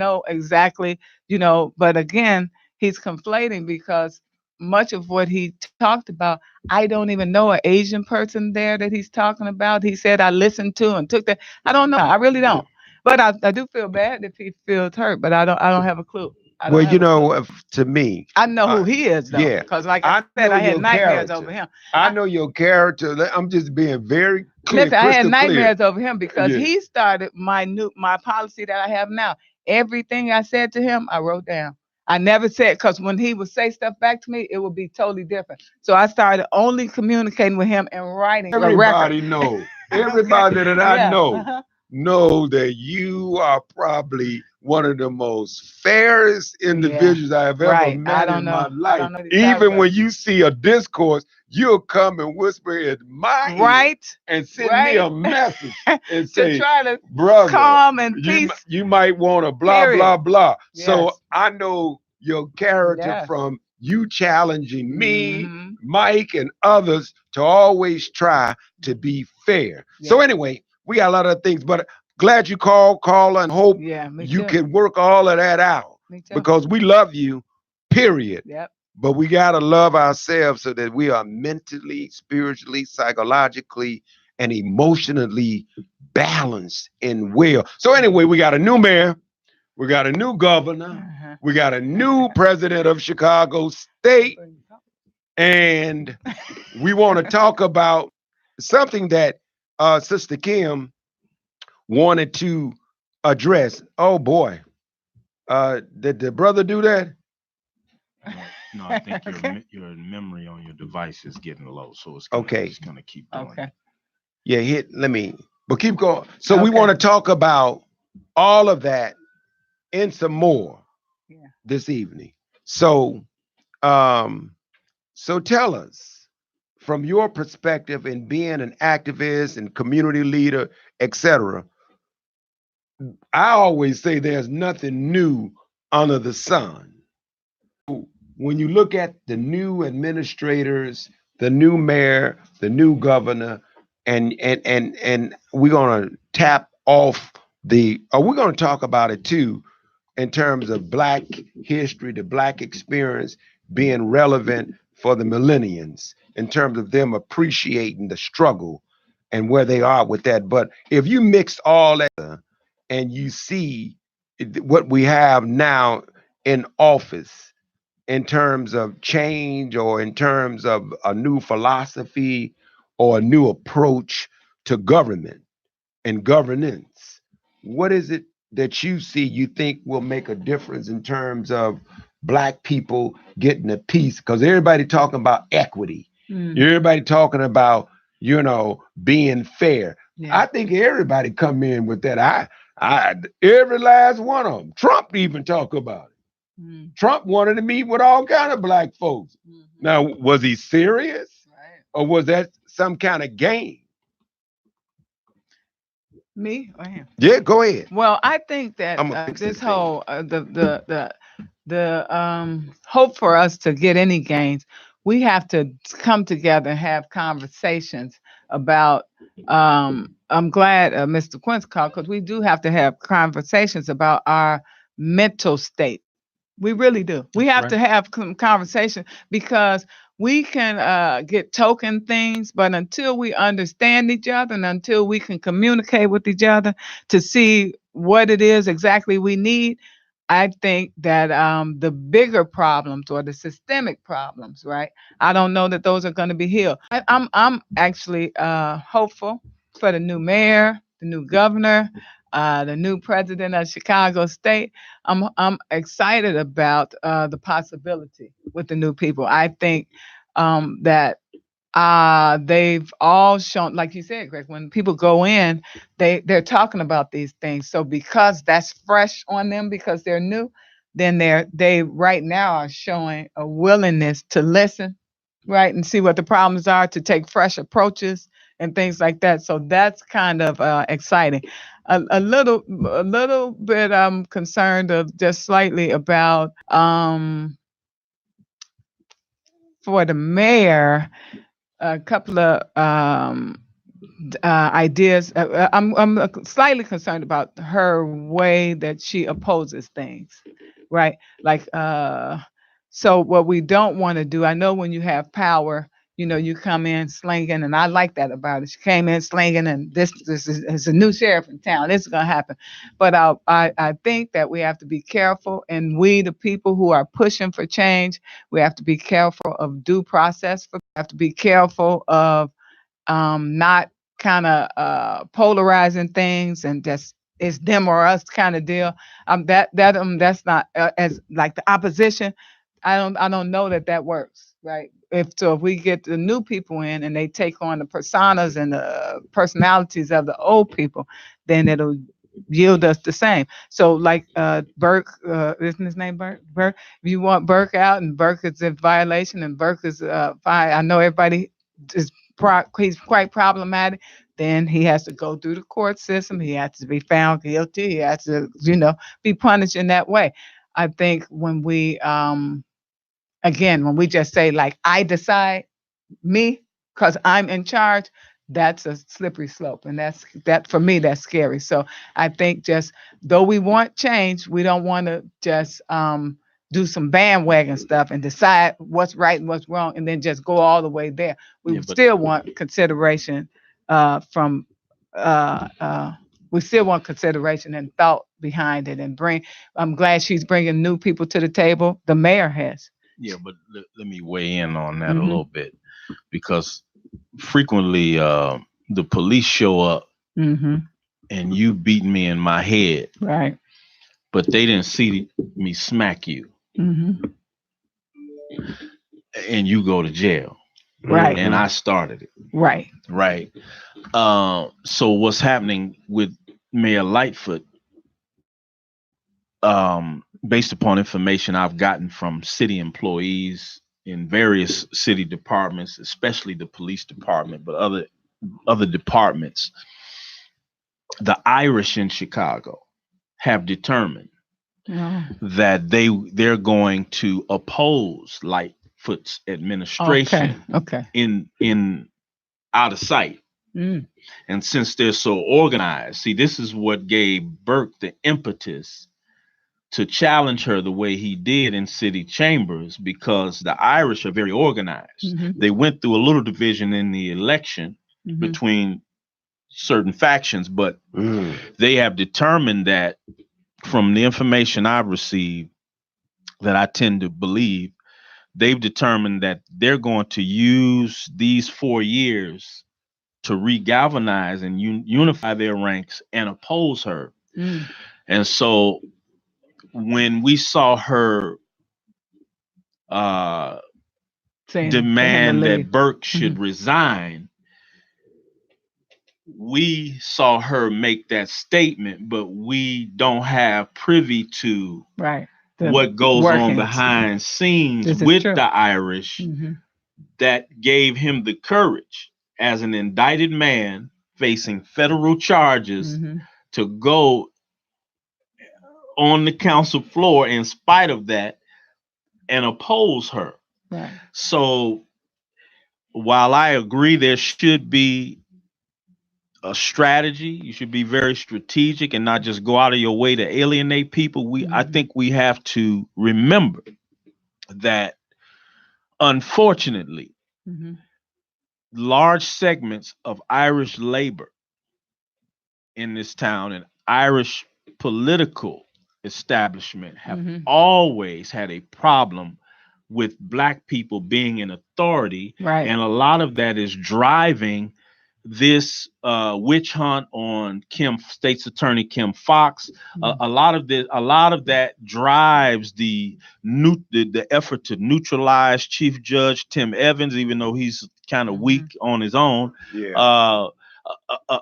know exactly, but again, he's conflating because much of what he talked about, I don't even know an Asian person there that he's talking about. He said I listened to and took that. I don't know. I really don't. But I do feel bad if he feels hurt, but I don't have a clue. I Well, don't have a clue. to me, I know who uh, he is though, yeah, because like I I said, know I had your nightmares over character. him. I I know your character. I'm just being very clear, Listen, I had crystal clear. nightmares over him because Yeah. he started my policy that I have now. Everything I said to him, I wrote down. I never said because when he would say stuff back to me, it would be totally different. So I started only communicating with him and writing a record. Everybody know. Okay. Everybody that I Yeah. know that you are probably one of the most fairest Yeah. individuals I have ever Right. I met don't in my know. I life. don't know what you're talking Even about. when you see a discourse, you'll come and whisper in my ear Right. and send me Right. a message and To say, try to brother, calm and peace. you might want to blah Period. blah blah. So Yes. I know your character Yes. from you challenging me, Hmm. Mike, and others to always try to be fair. So Yeah. anyway, we got a lot of things, but glad you called, caller, and hope Yeah. Me you too. can work all of that out Me too. because we love you, period. Yep. But we got to love ourselves so that we are mentally, spiritually, psychologically, and emotionally balanced and well. So, anyway, we got a new mayor, we got a new governor, Uh-huh. we got a new president of Chicago State, and we want to talk about something that Sister Kim wanted to address. Oh boy, did the brother do that? No, I think Okay. your memory on your device is getting low, so Okay, it's gonna keep doing Okay. that. yeah, hit. Let me, but keep going. So we want Okay. to talk about all of that and some more Yeah. this evening. So, um, so tell us from your perspective in being an activist and community leader, etc. I always say there's nothing new under the sun. When you look at the new administrators, the new mayor, the new governor, and we're gonna tap off the we're gonna talk about it too in terms of black history, the black experience being relevant for the millennials, in terms of them appreciating the struggle and where they are with that. But if you mix all that and you see what we have now in office in terms of change or in terms of a new philosophy or a new approach to government and governance, what is it that you see you think will make a difference in terms of black people getting a piece? Because everybody talking about equity, Mm. everybody talking about being fair. Yeah. I think everybody come in with that. I every last one of them. Trump even talk about it. Mm. Trump wanted to meet with all kind of black folks. Hmm. Now, was he serious Right. or was that some kind of game? Me or him? Yeah, go ahead. Well, I think that I'm gonna fix this this thing. whole the hope for us to get any gains, we have to come together and have conversations about. I'm glad Mr. Quince called because we do have to have conversations about our mental state. We really do. We That's have to right. have conversation because we can get token things, but until we understand each other and until we can communicate with each other to see what it is exactly we need, I think that the bigger problems or the systemic problems, right? I don't know that those are going to be healed. I'm actually hopeful for the new mayor, the new governor, the new president of Chicago State. I'm excited about the possibility with the new people. I think that they've all shown, like you said, Greg, when people go in, they're talking about these things. So because that's fresh on them, because they're new, then they right now are showing a willingness to listen, right, and see what the problems are, to take fresh approaches and things like that. So that's kind of exciting. A little bit I'm concerned of just slightly about for the mayor, a couple of ideas. I'm slightly concerned about her way that she opposes things, right? Like, so what we don't want to do. I know when you have power, you come in slinging, and I like that about it. She came in slinging, and this is a new sheriff in town. This is gonna happen, but I think that we have to be careful, and we, the people who are pushing for change, we have to be careful of due process. We have to be careful of not kind of polarizing things and just it's them or us kind of deal. That's not as like the opposition. I don't know that that works, right? If we get the new people in and they take on the personas and the personalities of the old people, then it'll yield us the same. So like Burke, isn't his name Burke? Burke. If you want Burke out and Burke is in violation and Burke is fine. I know everybody is he's quite problematic, then he has to go through the court system. He has to be found guilty. He has to, be punished in that way. I think when we, again, when we just say like, I decide, me, because I'm in charge, that's a slippery slope, and that for me that's scary. So I think just though we want change, we don't want to just do some bandwagon stuff and decide what's right and what's wrong, and then just go all the way there. Yeah, We but still want consideration from. We still want consideration and thought behind it, and bring. I'm glad she's bringing new people to the table. The mayor has. yeah, but let me weigh in on that a Mhm. little bit because frequently the police show up Mhm. and you beat me in my head, Right. but they didn't see me smack you Mhm. and you go to jail. Right. And Mhm. I started it, Right. right? So what's happening with Mayor Lightfoot, based upon information I've gotten from city employees in various city departments, especially the police department, but other departments, the Irish in Chicago have determined Oh. that they're going to oppose Lightfoot's Okay. administration Okay. in out of sight. Mm. And since they're so organized, see, this is what gave Burke the impetus to challenge her the way he did in city chambers because the Irish are very organized. Mhm. They went through a little division in the election Mhm. between certain factions, but Mm. they have determined that from the information I've received that I tend to believe, they've determined that they're going to use these 4 years to regalvanize and unify their ranks and oppose her. Mm. And so when we saw her uh, Saying for him to demand leave. that Burke should Mhm. resign, we saw her make that statement, but we don't have privy to Right. The what goes on workings. behind scenes This is with true. the Irish Mhm. that gave him the courage as an indicted man facing federal charges Mhm. to go on the council floor in spite of that and oppose her. Right. So while I agree there should be a strategy, you should be very strategic and not just go out of your way to alienate people. I Mhm. think we have to remember that unfortunately Mhm. large segments of Irish labor in this town and Irish political establishment have Mhm. always had a problem with black people being in authority, Right. and a lot of that is driving this witch hunt on Kim, State's Attorney Kim Foxx. Mhm. A lot of that drives the effort to neutralize Chief Judge Tim Evans, even though he's kind of weak Mhm. on his own. Yeah. Uh,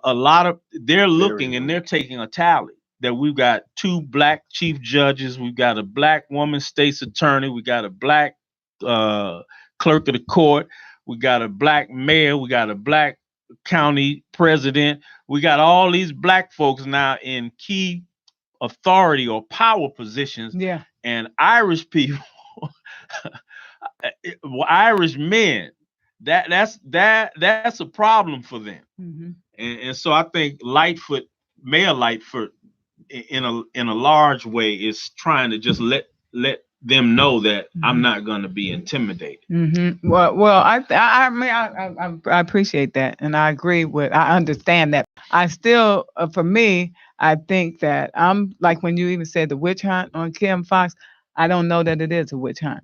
a lot of they're Very looking and weak. they're taking a tally that we've got two black chief judges, we've got a black woman state's attorney, we got a black uh, clerk of the court, we got a black mayor, we got a black county president, we got all these black folks now in key authority or power positions, Yeah. and Irish people, Irish men that's a problem for them. Mm-hmm. And so I think Mayor Lightfoot, in a large way, is trying to just let them know that I'm not going to be intimidated. Mm-hmm. Well, I mean, I appreciate that, and I understand that. I still, for me, I think that I'm like when you even said the witch hunt on Kim Fox. I don't know that it is a witch hunt.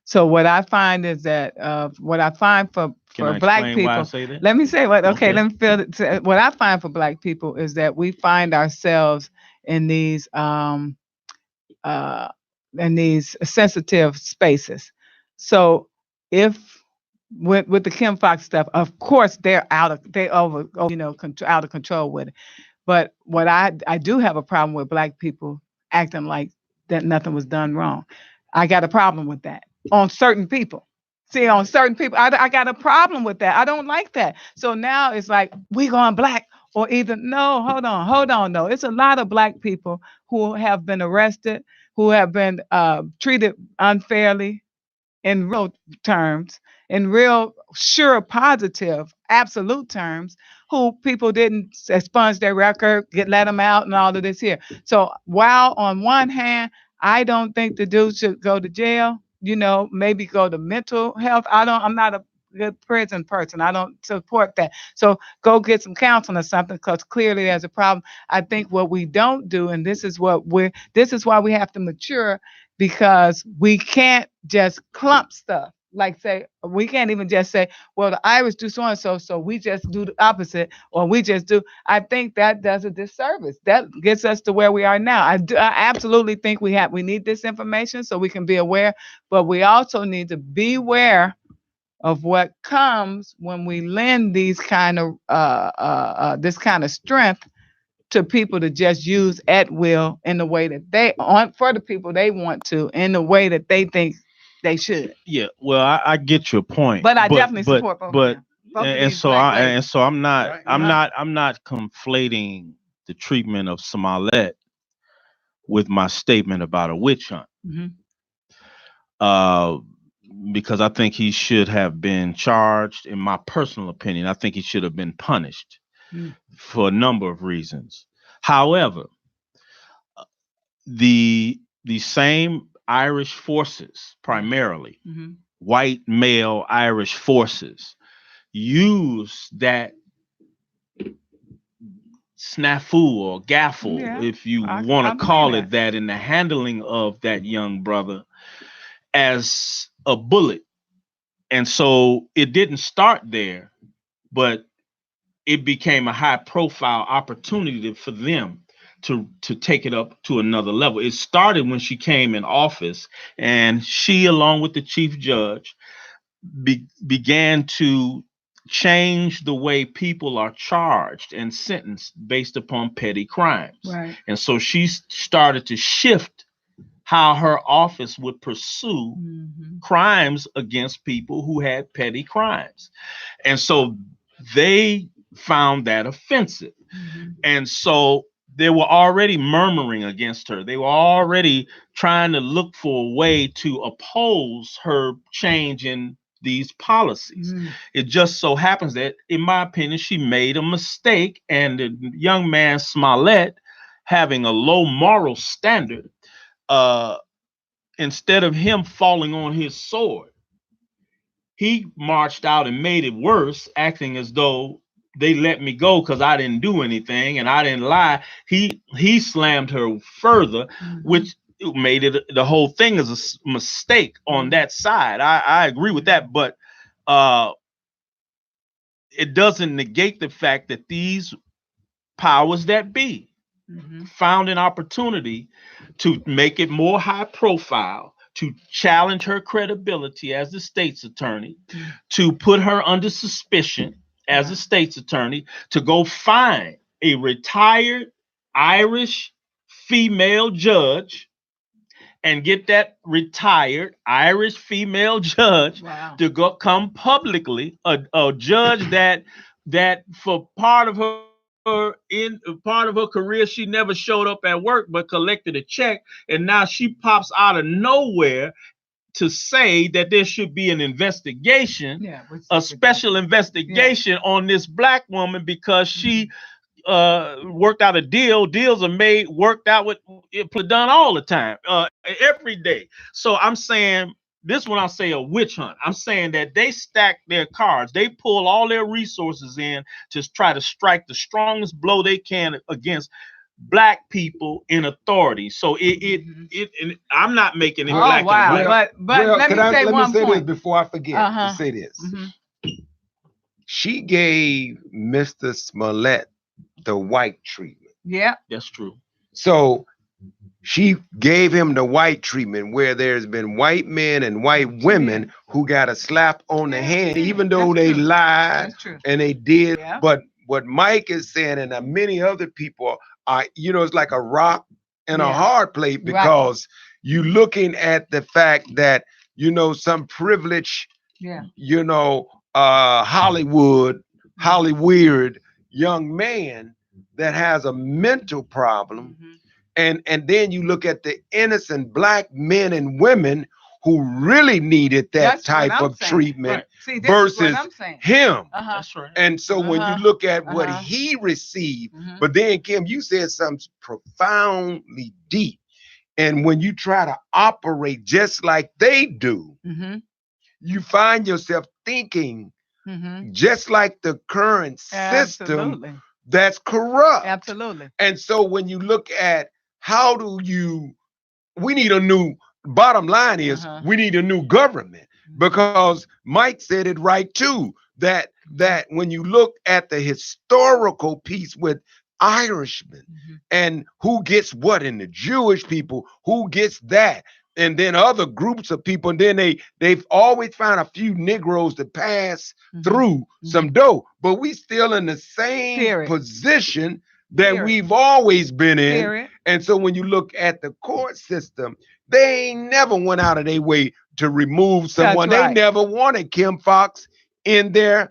So what I find is that what I find Can for I black explain why I people, say that? let me say what. Okay, Okay. let me feel it. What I find for black people is that we find ourselves in uh, these sensitive spaces. So if with the Kim Fox stuff, of course they out of control with it. But what I do have a problem with black people acting like that nothing was done wrong. I got a problem with that on certain people. See, on certain people, I got a problem with that. I don't like that. So now it's like we going black or either no, hold on, no. It's a lot of black people who have been arrested, who have been treated unfairly in real terms, in real sure positive absolute terms, who people didn't expunge their record, let them out, and all of this here. So while on one hand, I don't think the dude should go to jail. Maybe go to mental health. I'm not a good prison person. I don't support that. So go get some counseling or something because clearly there's a problem. I think what we don't do, and this is why we have to mature because we can't just clump stuff. Like say, we can't even just say, well, the Irish do so and so, so we just do the opposite, or we just do. I think that does a disservice. That gets us to where we are now. I absolutely think we need this information so we can be aware, but we also need to beware of what comes when we lend these kind of this kind of strength to people to just use at will in the way that they want for the people they want to in the way that they think they should. Yeah, well, I get your point, But I definitely support both of but them. Both of and these so black I ladies. and so I'm not Right, I'm right. not I'm not conflating the treatment of Smollett with my statement about a witch hunt. Mhm. Uh, because I think he should have been charged. In my personal opinion, I think he should have been punished Mm. for a number of reasons. However, the same Irish forces, primarily Mhm. white male Irish forces, use that snafu or gaffle, Yeah, if you want I to believe call that. it that, in the handling of that young brother as a bullet. And so it didn't start there, but it became a high profile opportunity for them to take it up to another level. It started when she came in office, and she, along with the chief judge, began to change the way people are charged and sentenced based upon petty crimes. Right. And so she started to shift how her office would pursue Mhm. crimes against people who had petty crimes. And so they found that offensive. Mhm. And so they were already murmuring against her. They were already trying to look for a way to oppose her change in these policies. Mhm. It just so happens that, in my opinion, she made a mistake, and the young man Smollett, having a low moral standard, uh, instead of him falling on his sword, he marched out and made it worse, acting as though they let me go because I didn't do anything and I didn't lie. He slammed her further, which made it, the whole thing is a mistake on that side. I agree with that, but uh, it doesn't negate the fact that these powers that be found an opportunity to make it more high profile, to challenge her credibility as the state's attorney, to put her under suspicion as a state's attorney, to go find a retired Irish female judge and get that retired Irish female judge to go come publicly, a judge that for part of her career she never showed up at work but collected a check, and now she pops out of nowhere to say that there should be an investigation, Yeah, a special investigation on this black woman because she worked out a deal. Deals are made, worked out with done all the time, every day. So I'm saying this when I say a witch hunt. I'm saying that they stack their cards. They pull all their resources in to try to strike the strongest blow they can against black people in authority. So and I'm not making it black and white. But let me say this before I forget to say this. She gave Mr. Smollett the white treatment. Yeah, that's true. So she gave him the white treatment where there's been white men and white women who got a slap on the hand, even though they lied and they did. Yeah. But what Mike is saying, and many other people are, it's like a rock and a hard plate, because you looking at the fact that, some privileged, Hollywood young man that has a mental problem. And then you look at the innocent black men and women who really needed that type of treatment versus him. That's right. And so when you look at what he received, but then Kim, you said something profoundly deep. And when you try to operate just like they do, you find yourself thinking just like the current system that's corrupt. Absolutely. And so when you look at we need a new, bottom line is we need a new government, because Mike said it right too, that when you look at the historical piece with Irishmen and who gets what in the Jewish people, who gets that, and then other groups of people, and then they've always found a few Negroes to pass through some dough, but we still in the same position that we've always been in. And so when you look at the court system, they ain't never went out of their way to remove someone. They never wanted Kim Foxx in there,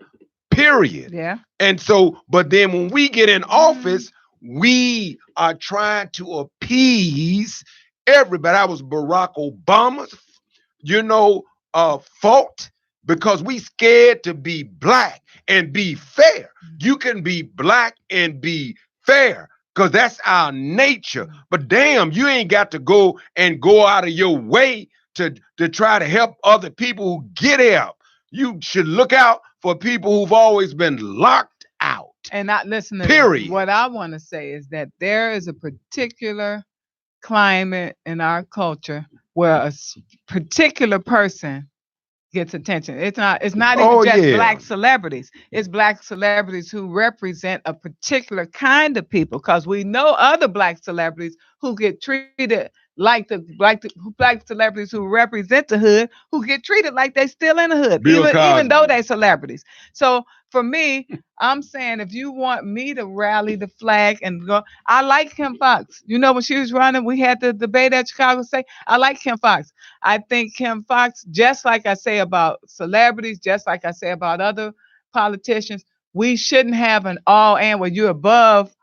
period. Yeah. And so, but then when we get in office, we are trying to appease everybody. That was Barack Obama's, fault, because we scared to be black and be fair. You can be black and be fair, because that's our nature. But damn, you ain't got to go out of your way to try to help other people who get help. You should look out for people who've always been locked out. And not listening. Period. What I want to say is that there is a particular climate in our culture where a particular person gets attention. It's not even just black celebrities. It's black celebrities who represent a particular kind of people, because we know other black celebrities who get treated like the black celebrities who represent the hood, who get treated like they still in the hood, even though they celebrities. So for me, I'm saying, if you want me to rally the flag and go, I like Kim Foxx. When she was running, we had the debate at Chicago State. I like Kim Foxx. I think Kim Foxx, just like I say about celebrities, just like I say about other politicians, we shouldn't have an all and where you're above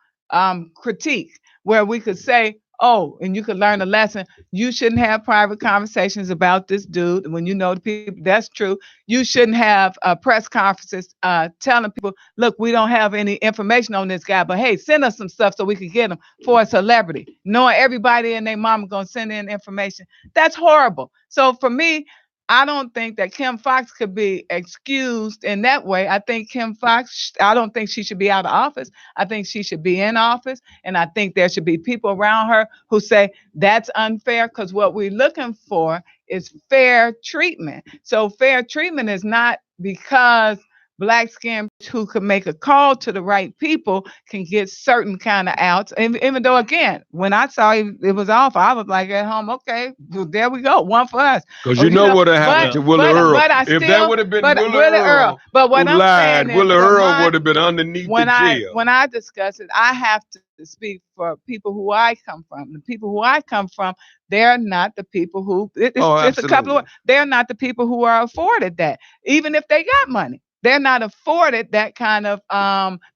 critique, where we could say, oh, and you could learn a lesson. You shouldn't have private conversations about this dude when you know the people. That's true. You shouldn't have press conferences telling people, look, we don't have any information on this guy, but hey, send us some stuff so we can get him for a celebrity. Knowing everybody and their mama going to send in information. That's horrible. So for me, I don't think that Kim Foxx could be excused in that way. I think Kim Foxx, I don't think she should be out of office. I think she should be in office. And I think there should be people around her who say that's unfair, because what we're looking for is fair treatment. So fair treatment is not because black skin who can make a call to the right people can get certain kind of outs. And even though, again, when I saw it was off, I was like at home, okay, well, there we go, one for us. Because you know what happened to Willie Earl. If that would have been Willie Earl, but what I'm saying is, Willie Earl would have been underneath the jail. When I discuss it, I have to speak for people who I come from. The people who I come from, they're not the people who, it's a couple of, they're not the people who are afforded that, even if they got money. They're not afforded that kind of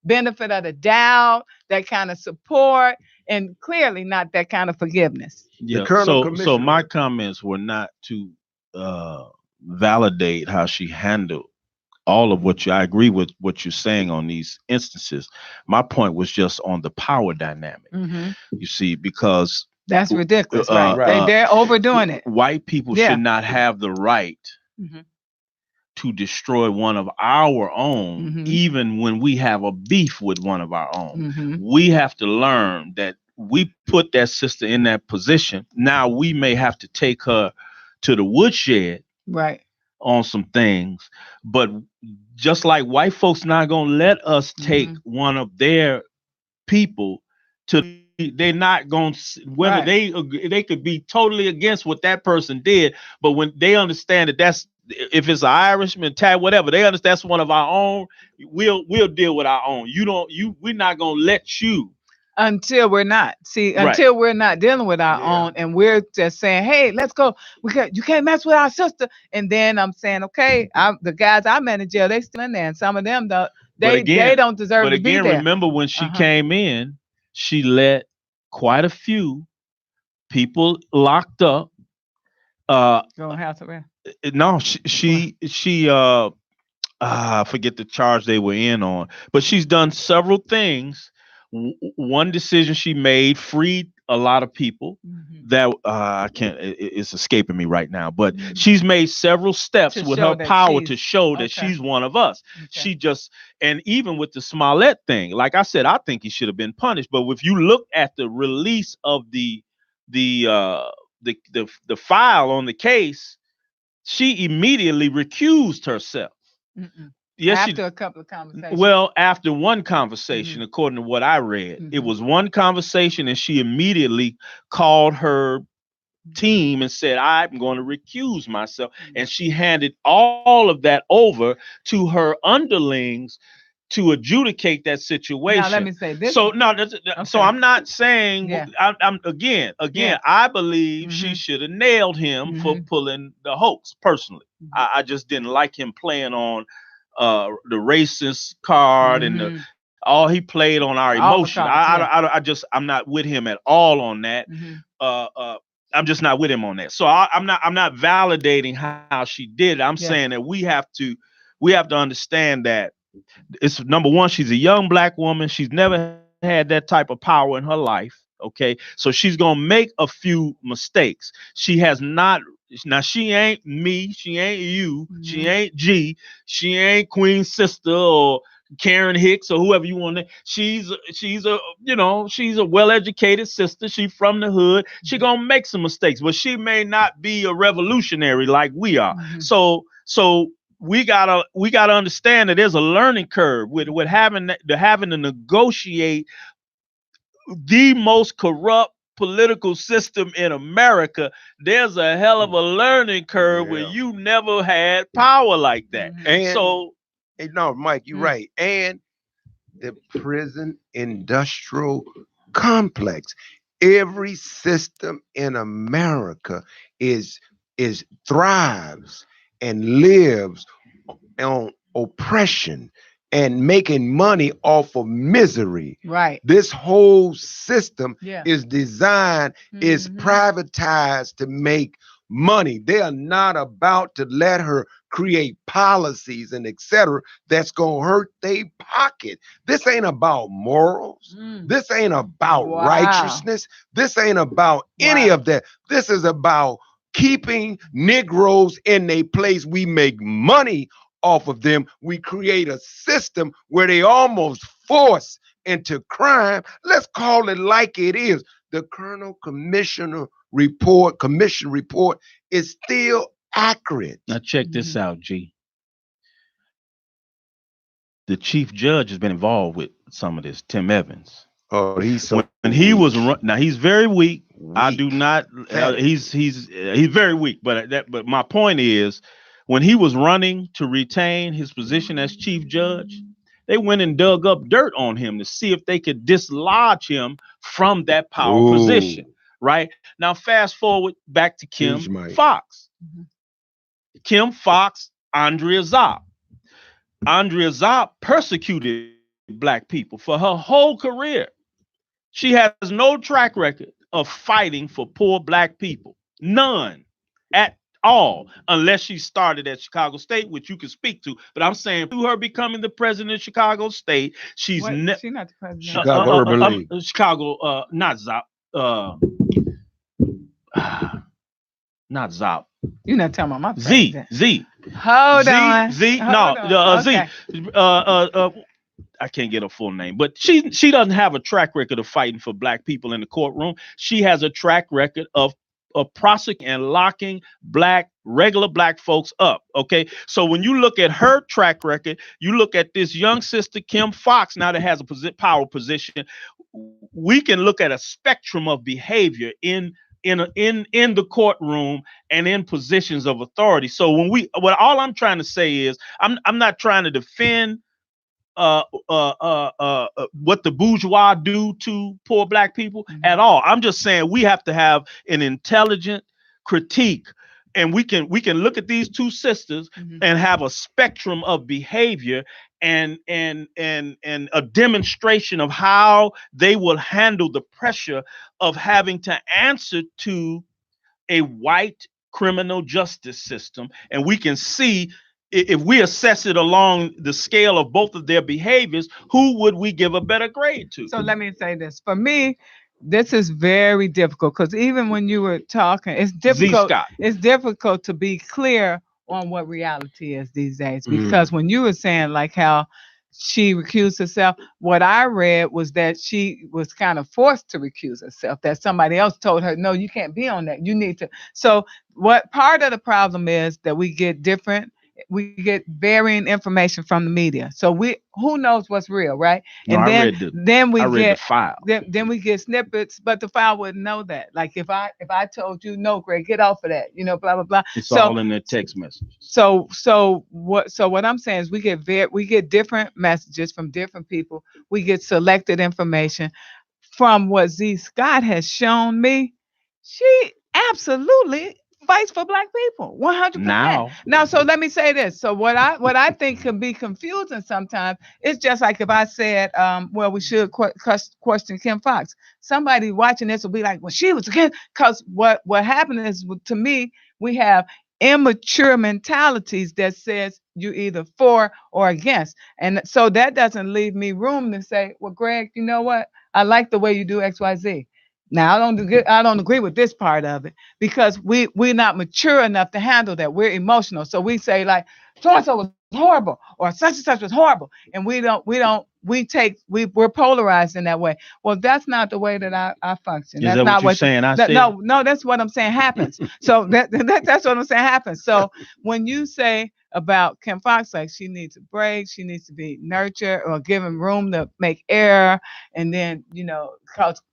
benefit of the doubt, that kind of support, and clearly not that kind of forgiveness. Yeah. So my comments were not to uh, validate how she handled all of what I agree with what you're saying on these instances. My point was just on the power dynamic. Mm-hmm. You see, because That's ridiculous, right? Right. They're overdoing it. white people Yeah. should not have the right Mm-hmm. to destroy one of our own, Mhm. even when we have a beef with one of our own. Mm-hmm. We have to learn that we put that sister in that position. Now we may have to take her to the woodshed Right. on some things, but just like white folks not gonna let us take one of their people to, they're not going to, whether they could be totally against what that person did, but when they understand that that's, if it's an Irishman, tag, whatever, they understand that's one of our own. We'll deal with our own. We're not gonna let you Until we're not. See, right. until we're not dealing with our Yeah. own, and we're just saying, "Hey, let's go. You can't mess with our sister." And then I'm saying, "Okay, the guys I met in jail, they still in there, and some of them don't. They don't deserve But to be again, there." remember when she came in, she let quite a few people locked up. Don't have to. No, she I forget the charge they were in on, but she's done several things. One decision she made freed a lot of people that I can't, it's escaping me right now, but she's made several steps To with show her that power she's- to show that okay. she's one of us. Okay. She just, and even with the Smollett thing, like I said, I think he should have been punished. But if you look at the release of the the file on the case, she immediately recused herself. Mm-mm. Yes, After a couple of conversations. well, after one conversation, according to what I read, it was one conversation, and she immediately called her team and said, "I'm going to recuse myself," and she handed all of that over to her underlings to adjudicate that situation. Now let me say this. So no, so I'm not saying. Yeah. I'm again. Yeah. I believe she should have nailed him for pulling the hoax. Personally, I just didn't like him playing on the racist card and all he played on our emotion. I'm not with him at all on that. I'm just not with him on that. So I'm not validating how she did it. I'm saying that we have to understand that it's number one, she's a young black woman. She's never had that type of power in her life. Okay. So she's gonna make a few mistakes. She has not. Now she ain't me, she ain't you, she ain't G, she ain't Queen's sister or Karen Hicks or whoever you want to. She's a she's a well-educated sister. She's from the hood. She gonna make some mistakes, but she may not be a revolutionary like we are. So we gotta understand that there's a learning curve with having to negotiate the most corrupt political system in America. There's a hell of a learning curve where you never had power like that. And So no, Mike, you're right. And the prison industrial complex. Every system in America is thrives and lives on oppression and making money off of misery. Right. This whole system is designed, is privatized to make money. They are not about to let her create policies and etc. that's gonna hurt their pocket. This ain't about morals. This ain't about righteousness. This ain't about any of that. This is about keeping Negroes in their place. We make money off of them. We create a system where they almost force into crime. Let's call it like it is. The commission report is still accurate. Now check this out, G. The chief judge has been involved with some of this, Tim Evans. Oh, he's so when he was now he's very weak. I do not. He's very weak. But my point is, when he was running to retain his position as chief judge, they went and dug up dirt on him to see if they could dislodge him from that power position. Right now, fast forward back to Kim Foxx. Kim Foxx, Andrea Zopp. Andrea Zopp persecuted black people for her whole career. She has no track record of fighting for poor black people. None. At all, unless she started at Chicago State, which you can speak to. But I'm saying to her becoming the president of Chicago State, she's What? She not the president. Chicago Urban League. Chicago, not Zop, not Zop. You're not talking about my Z. president. Z. Hold on. Z. Hold No, on. Z. Okay. I can't get a full name, but she doesn't have a track record of fighting for black people in the courtroom. She has a track record of prosecuting and locking regular black folks up. Okay. So when you look at her track record, you look at this young sister, Kim Foxx, now that has a power position, we can look at a spectrum of behavior in the courtroom and in positions of authority. So all I'm trying to say is I'm not trying to defend what the bourgeois do to poor black people at all. I'm just saying we have to have an intelligent critique, and we can look at these two sisters and have a spectrum of behavior and a demonstration of how they will handle the pressure of having to answer to a white criminal justice system. And we can see, if we assess it along the scale of both of their behaviors, who would we give a better grade to? So let me say this. For me, this is very difficult, because even when you were talking, it's difficult. It's difficult to be clear on what reality is these days. Because when you were saying like how she recused herself, what I read was that she was kind of forced to recuse herself, that somebody else told her, no, you can't be on that. You need to. So what part of the problem is that we get varying information from the media. So who knows what's real, right? And then we get the file. Then we get snippets, but the file wouldn't know that. Like if I told you, no, Greg, get off of that, blah blah blah. It's all in their text message. So what I'm saying is we get different messages from different people. We get selected information. From what Z Scott has shown me, she absolutely fights for black people, 100%. Now, so let me say this. So what I think can be confusing sometimes, it's just like if I said, well, we should question Kim Foxx. Somebody watching this will be like, well, she was against, because what happened is, to me, we have immature mentalities that says you either for or against. And so that doesn't leave me room to say, well, Greg, you know what? I like the way you do XYZ. Now, I don't agree with this part of it, because we're not mature enough to handle that. We're emotional. So we say like, so-and-so was horrible, or such and such was horrible. And we're polarized in that way. Well, that's not the way that I function. That's not what you're saying. No, that's what I'm saying happens. So that's what I'm saying happens. So when you say about Kim Foxx, like she needs a break, she needs to be nurtured or given room to make error, and then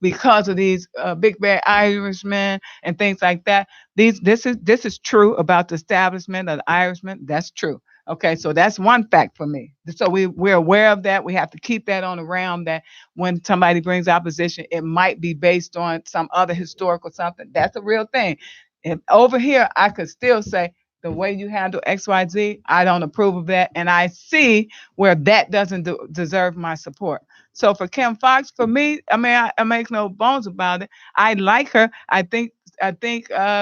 because of these big bad Irishmen and things like that. This is true about the establishment of the Irishmen. That's true. Okay, so that's one fact for me. So we're aware of that. We have to keep that on the realm, that when somebody brings opposition, it might be based on some other historical something. That's a real thing. And over here, I could still say, the way you handle XYZ, I don't approve of that. And I see where that doesn't deserve my support. So for Kim Foxx, for me, I make no bones about it. I like her. I think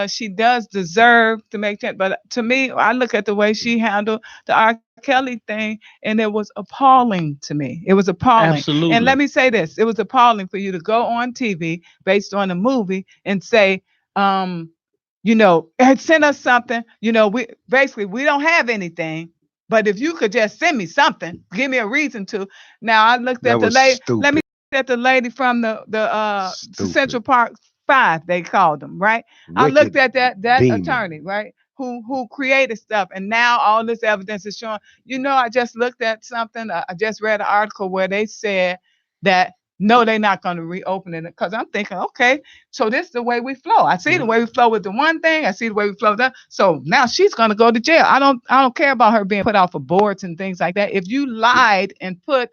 she does deserve to make that. But to me, I look at the way she handled the R. Kelly thing, and it was appalling to me. It was appalling. Absolutely. And let me say this. It was appalling for you to go on TV based on a movie and say, send us something. We don't have anything, but if you could just send me something, give me a reason to. Now I looked at the lady. Let me look at the lady from the Central Park 5. They called them, right? I looked at that attorney, right, who created stuff, and now all this evidence is showing. I just looked at something. I just read an article where they said that, no, they're not going to reopen it, because I'm thinking, okay, so this is the way we flow. I see the way we flow with the one thing. I see the way we flow with that. So now she's going to go to jail. I don't care about her being put off of boards and things like that. If you lied and put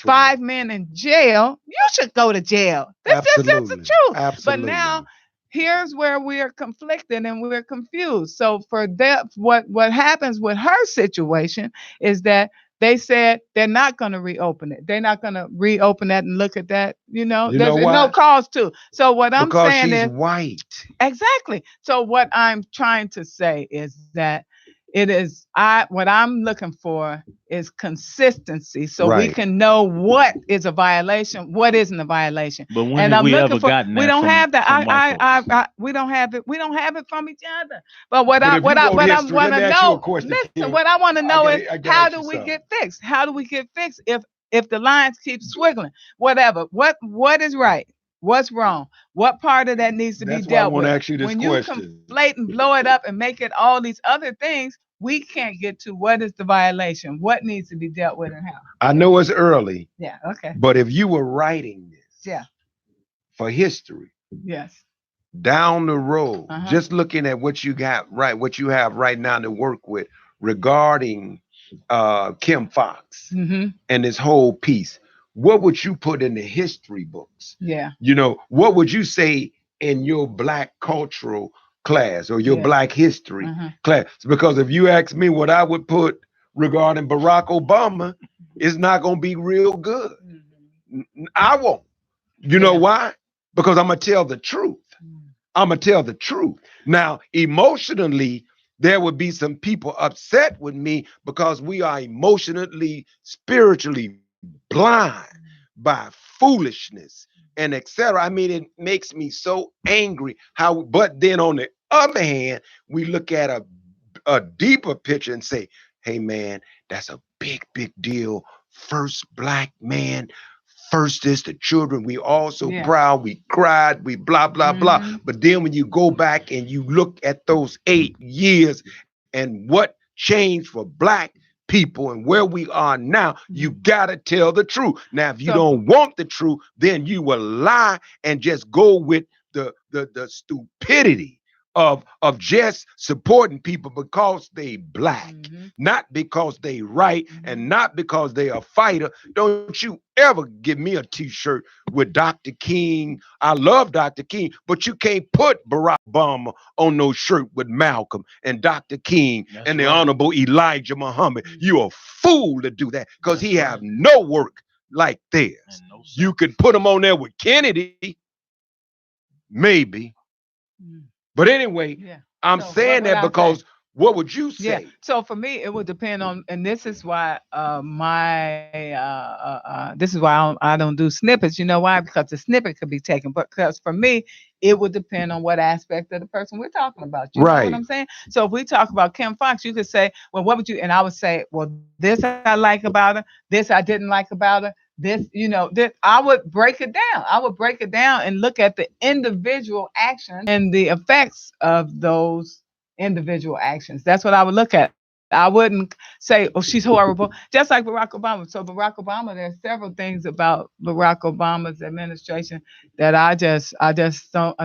5 men in jail, you should go to jail. That's the truth. Absolutely. But now here's where we're conflicted and we're confused. So for that, what happens with her situation is that They said they're not going to reopen it. They're not going to reopen that and look at that. You There's know no why? cause to. So what I'm Because saying she's is white. exactly. So what I'm trying to say is that what I'm looking for is consistency so we Right. can know what is a violation, what isn't a violation. But when And have I'm we looking ever for gotten we that don't have that. from white folks? We don't have it. We don't have it from each other. But what But I if you wrote what I history, want let to me ask you a know, question, listen, Kim. what I want to know is I gotta how ask do you we something. get fixed? How do we get fixed if the lines keep swiggling? Whatever. What is right? What's wrong? What part of that needs to be That's why I dealt want to with? ask you this When you question. conflate and blow it up and make it all these other things, we can't get to what is the violation, what needs to be dealt with, and how. I know it's early, Yeah. Okay. but if you were writing this Yeah. for history Yes. down the road, Uh-huh. just looking at what you have right now to work with regarding Kim Foxx Mm-hmm. and this whole piece, what would you put in the history books? Yeah. What would you say in your black cultural class or your Yeah. black history Uh-huh. class? Because if you ask me what I would put regarding Barack Obama, it's not going to be real good. I won't. You know why? Because I'm going to tell the truth. I'm going to tell the truth. Now, emotionally, there would be some people upset with me because we are emotionally, spiritually blind by foolishness and etc. I mean, it makes me so angry but then on the other hand, we look at a deeper picture and say, hey man, that's a big deal. First black man, first is the children. We all so proud. We cried. We blah, blah, blah. But then when you go back and you look at those 8 years and what changed for black people and where we are now, you gotta tell the truth. Now, if you don't want the truth, then you will lie and just go with the stupidity of just supporting people because they black, not because they right, and not because they a fighter. Don't you ever give me a t-shirt with Dr. King. I love Dr. King, but you can't put Barack Obama on no shirt with Malcolm and Dr. King and the Honorable Elijah Muhammad. You a fool to do that because he have no work like theirs. You could put him on there with Kennedy, maybe. But anyway, I'm saying that because what would you say? Yeah. So for me, it would depend on, and this is why this is why I don't do snippets. You know why? Because the snippet could be taken, but because for me, it would depend on what aspect of the person we're talking about. You know what I'm saying? So if we talk about Kim Foxx, you could say, well, what would you? And I would say, well, this I like about her, this I didn't like about her. This, this, I would break it down. I would break it down and look at the individual actions and the effects of those individual actions. That's what I would look at. I wouldn't say, oh, she's horrible, just like Barack Obama. So Barack Obama, there's several things about Barack Obama's administration that I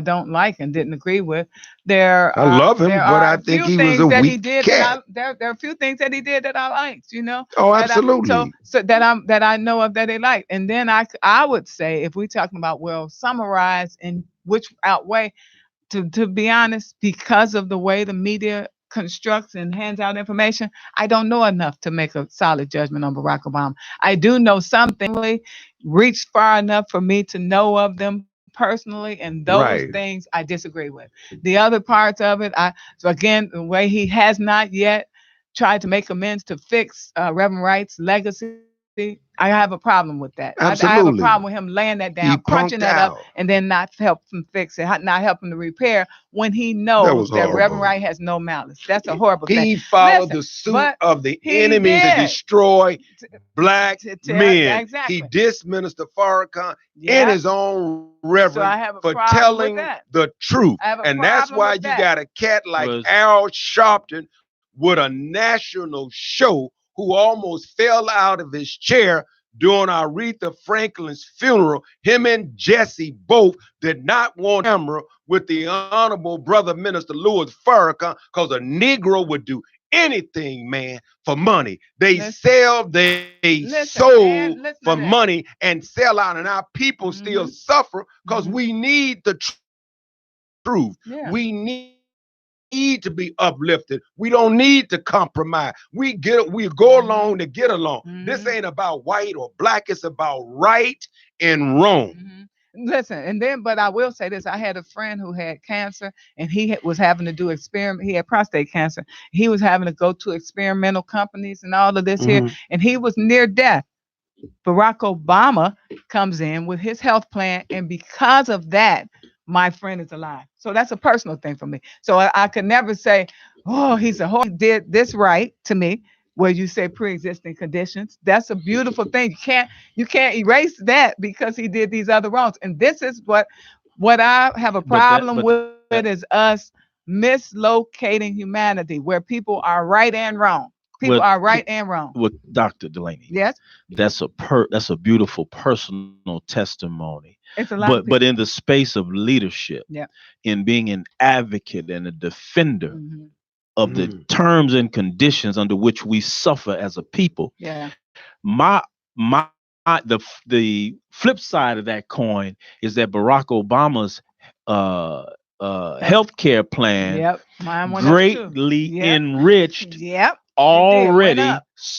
don't like and didn't agree with. I love him, but I think he was a weak cat. There are a few things that he did that I liked, Oh, absolutely. So that I know of that they liked. And then I would say, if we're talking about, well, summarize in which outweigh, to be honest, because of the way the media constructs and hands out information, I don't know enough to make a solid judgment on Barack Obama. I do know something reached far enough for me to know of them personally, and those things I disagree with. The other parts of it, so again, the way he has not yet tried to make amends to fix Reverend Wright's legacy, I have a problem with that. I have a problem with him laying that down, crunching that up, and then not help him fix it, not help him to repair when he knows that Reverend Wright has no malice. That's a horrible thing. He followed the suit of the enemy to destroy black men. Exactly. He dismissed Minister Farrakhan in his own reverence for telling the truth. And that's why you got a cat like Al Sharpton with a national show who almost fell out of his chair during Aretha Franklin's funeral. Him and Jussie both did not want camera with the Honorable Brother Minister Louis Farrakhan because a Negro would do anything, man, for money. They sold for money and sell out, and our people still suffer because we need the truth. We need to be uplifted. We don't need to compromise. We go along to get along. This ain't about white or black. It's about right and wrong. Listen, and then, but I will say this: I had a friend who had cancer, and he was having to do experiment. He had prostate cancer. He was having to go to experimental companies and all of this here, and he was near death. Barack Obama comes in with his health plan, and because of that, my friend is alive. So that's a personal thing for me. So I could never say, oh, he's a whore. He did this right to me, where you say pre-existing conditions. That's a beautiful thing. You can't erase that because he did these other wrongs. And this is what I have a problem with is us mislocating humanity, where people are right and wrong. People are right and wrong. With Dr. Delaney. Yes. That's a beautiful personal testimony. It's a lot. But in the space of leadership, yeah, in being an advocate and a defender of the terms and conditions under which we suffer as a people. Yeah. The flip side of that coin is that Barack Obama's healthcare plan greatly enriched already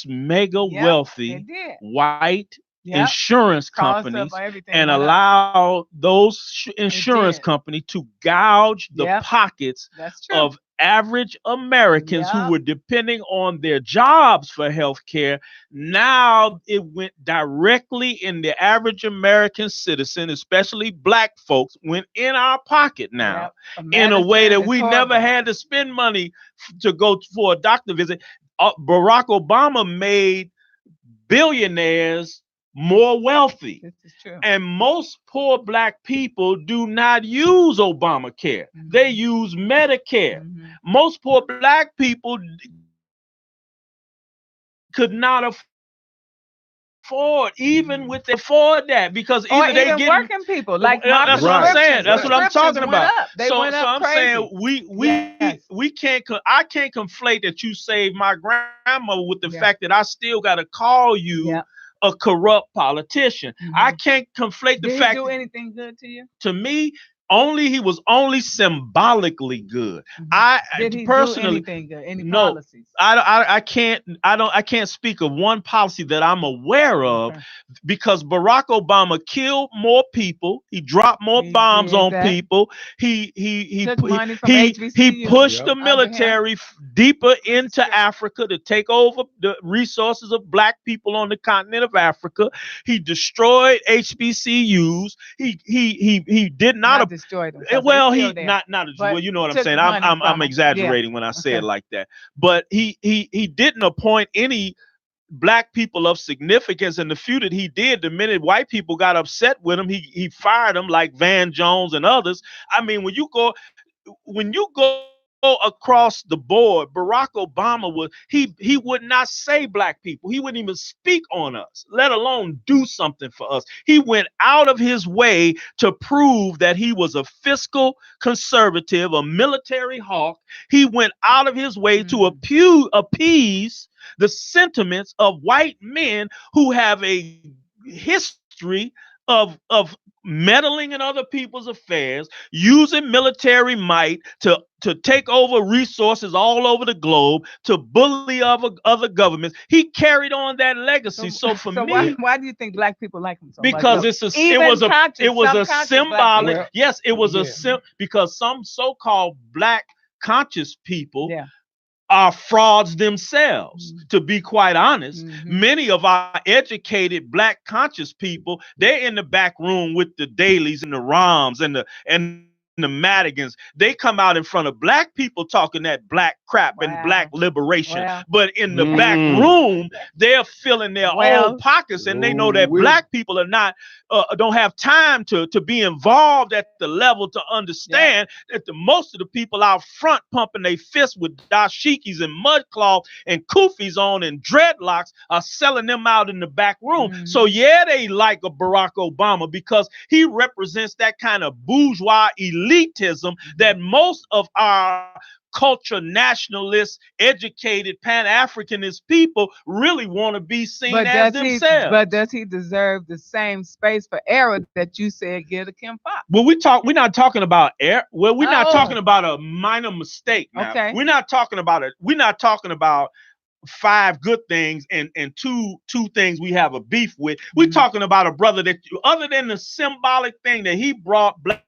mega wealthy white insurance companies and allow those insurance companies to gouge the pockets of average Americans who were depending on their jobs for health care. Now it went directly in the average American citizen, especially black folks, went in our pocket now in a way that we never had to spend money to go for a doctor visit. Barack Obama made billionaires more wealthy. This is true. And most poor black people do not use Obamacare. They use Medicare. Most poor black people could not afford, even with afford that, because either they get working people like that's what I'm saying. That's what I'm talking about. So I'm saying we can't. I can't conflate that you saved my grandma with the fact that I still got to call you a corrupt politician. I can't conflate the fact. Did he do anything good to you? To me, he was only symbolically good. Did he personally do anything good? Any policies? I can't speak of one policy that I'm aware of because Barack Obama killed more people. He dropped more bombs on people. He pushed the military deeper into Africa to take over the resources of black people on the continent of Africa. He destroyed HBCUs. He did not destroyed them. Well, he not well, you know what I'm saying. I'm exaggerating when I say it like that. But he didn't appoint any black people of significance, and the few that he did, the minute white people got upset with him, he fired them, like Van Jones and others. I mean, when you go across the board, Barack Obama he would not say black people. He wouldn't even speak on us, let alone do something for us. He went out of his way to prove that he was a fiscal conservative, a military hawk. He went out of his way to appease the sentiments of white men who have a history of meddling in other people's affairs, using military might to take over resources all over the globe, to bully other governments. He carried on that legacy. So for me, why do you think black people like him so much? Because it was a symbolic. Yes, it was because some so-called black conscious people are frauds themselves, to be quite honest. Many of our educated black conscious people, they're in the back room with the Dailies and the Roms and the Madigans. They come out in front of black people talking that black crap and black liberation. But in the back room, they're filling their own pockets, and they know that black people are not don't have time to be involved at the level to understand that most of the people out front pumping their fists with dashikis and mudcloth and kufis on and dreadlocks are selling them out in the back room. So they like a Barack Obama because he represents that kind of bourgeois elite elitism that most of our culture nationalists, educated Pan-Africanist people really want to be seen as themselves. But does he deserve the same space for error that you said give to Kim Foxx? Well, we're not talking about air. Well, we're not Oh. talking about a minor mistake now. Okay. We're not talking about it. We're not talking about 5 good things and two things we have a beef with. We're talking about a brother that, other than the symbolic thing that he brought black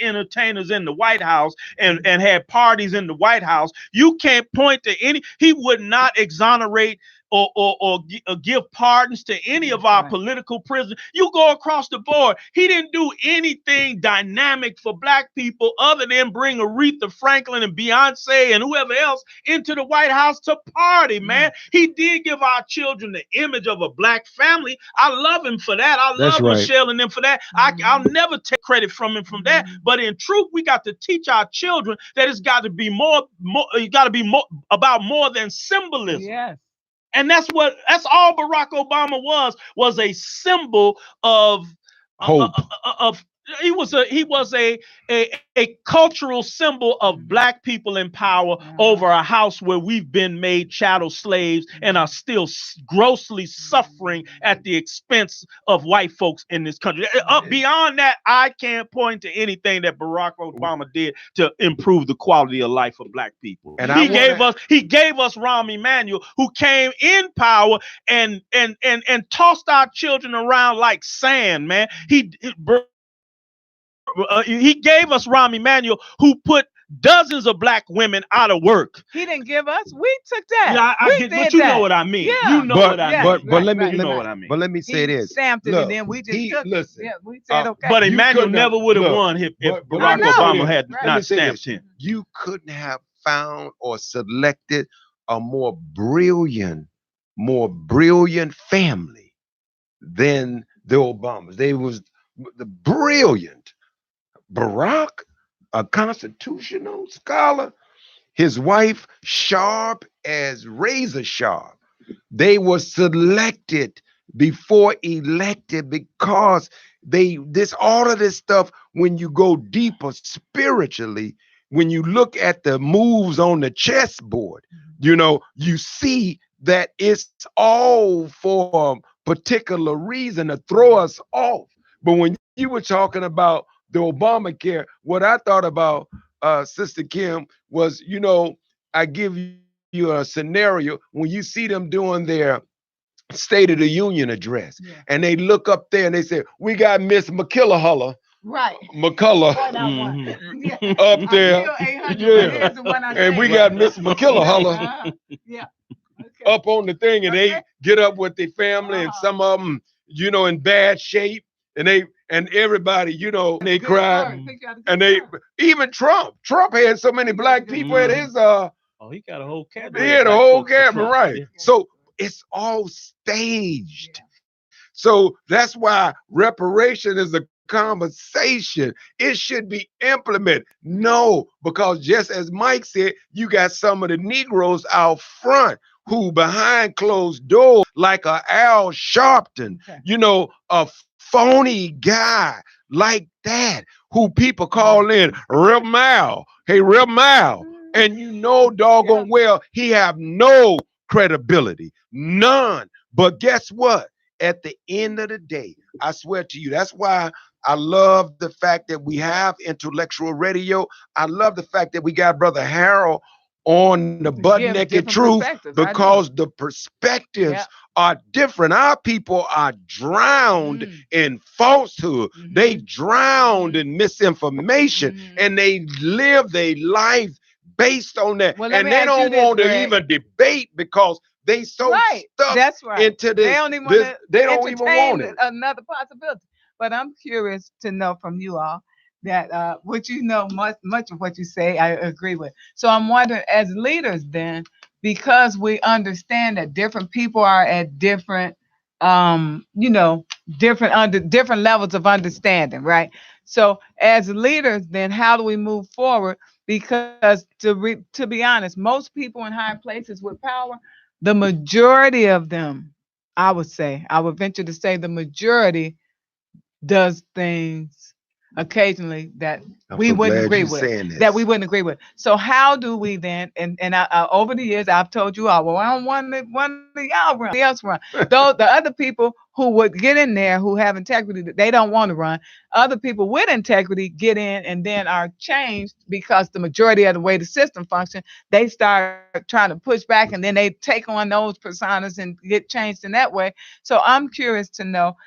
entertainers in the White House and had parties in the White House, you can't point to any. He would not exonerate or give pardons to any of our political prisoners. You go across the board. He didn't do anything dynamic for black people other than bring Aretha Franklin and Beyonce and whoever else into the White House to party, man. He did give our children the image of a black family. I love him for that. I love Michelle and them for that. I'll never take credit from him from that. But in truth, we got to teach our children that it's got to be more about more than symbolism. Yes. And that's all Barack Obama was a symbol of hope. He was a cultural symbol of black people in power over a house where we've been made chattel slaves and are still grossly suffering at the expense of white folks in this country. Beyond that, I can't point to anything that Barack Obama did to improve the quality of life of black people. And he gave us Rahm Emanuel, who came in power and tossed our children around like sand, man. He gave us Rahm Emanuel, who put dozens of black women out of work. He didn't give us. We took that. Yeah, I get, but you know what I mean. Yeah. You know what I mean. But let me know what I mean. But let me say this. Stamped it, and then we just took it. Yeah, we said okay. But Emanuel never would have won if Barack Obama had not stamped him. You couldn't have found or selected a more brilliant family than the Obamas. They was the brilliant. Barack, a constitutional scholar, his wife sharp as razor sharp. They were selected before elected because all of this stuff, when you go deeper spiritually, when you look at the moves on the chessboard, you see that it's all for a particular reason to throw us off. But when you were talking about the Obamacare, what I thought about, Sister Kim, was, I give you a scenario when you see them doing their State of the Union address, and they look up there and they say, "We got Miss McCullough, McCullough up there, and we got Miss McCullough up on the thing, and they get up with their family, and some of them, in bad shape, and everybody, they cried, and even Trump had so many black people at his he got a whole cabinet. He had a whole cabinet, right? Yeah. So it's all staged. So that's why reparation is a conversation. It should be implemented. No, because just as Mike said, you got some of the Negroes out front who behind closed doors, like a Al Sharpton, a phony guy like that, who people call in Real Mal. Hey, Real Mal. And doggone well, he have no credibility, none. But guess what? At the end of the day, I swear to you, that's why I love the fact that we have intellectual radio. I love the fact that we got Brother Harold on the Butt Naked Truth, because the perspectives are different. Our people are drowned in falsehood. They drowned in misinformation, and they live their life based on that. And they don't want to even debate because they so stuck into this. They don't even want it. Another possibility. But I'm curious to know from you all that much of what you say I agree with. So I'm wondering, as leaders then, because we understand that different people are at different different levels of understanding, right? So as leaders, then how do we move forward? Because to be honest, most people in high places with power, the majority of them, I would venture to say the majority does things occasionally that I'm we so wouldn't glad agree you're with, saying that we this. wouldn't agree with. So how do we then? And over the years, I've told you all, well, I don't want one of y'all run. Somebody else run. Though the other people who would get in there who have integrity, they don't want to run. Other people with integrity get in and then are changed because the majority of the way the system functions, they start trying to push back and then they take on those personas and get changed in that way. So I'm curious to know,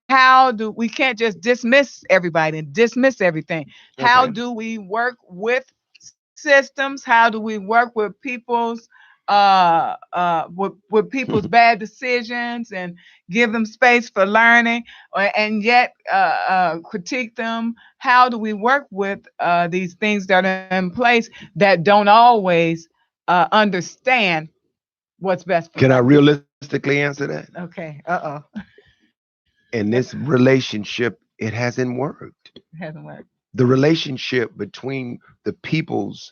how do we can't just dismiss everybody and dismiss everything? How Okay. do we work with systems? How do we work with with people's bad decisions and give them space for learning, and yet critique them? How do we work with these things that are in place that don't always understand what's best for Can I black people? realistically answer that? Okay. Oh. In this relationship, it hasn't worked. It hasn't worked. The relationship between the peoples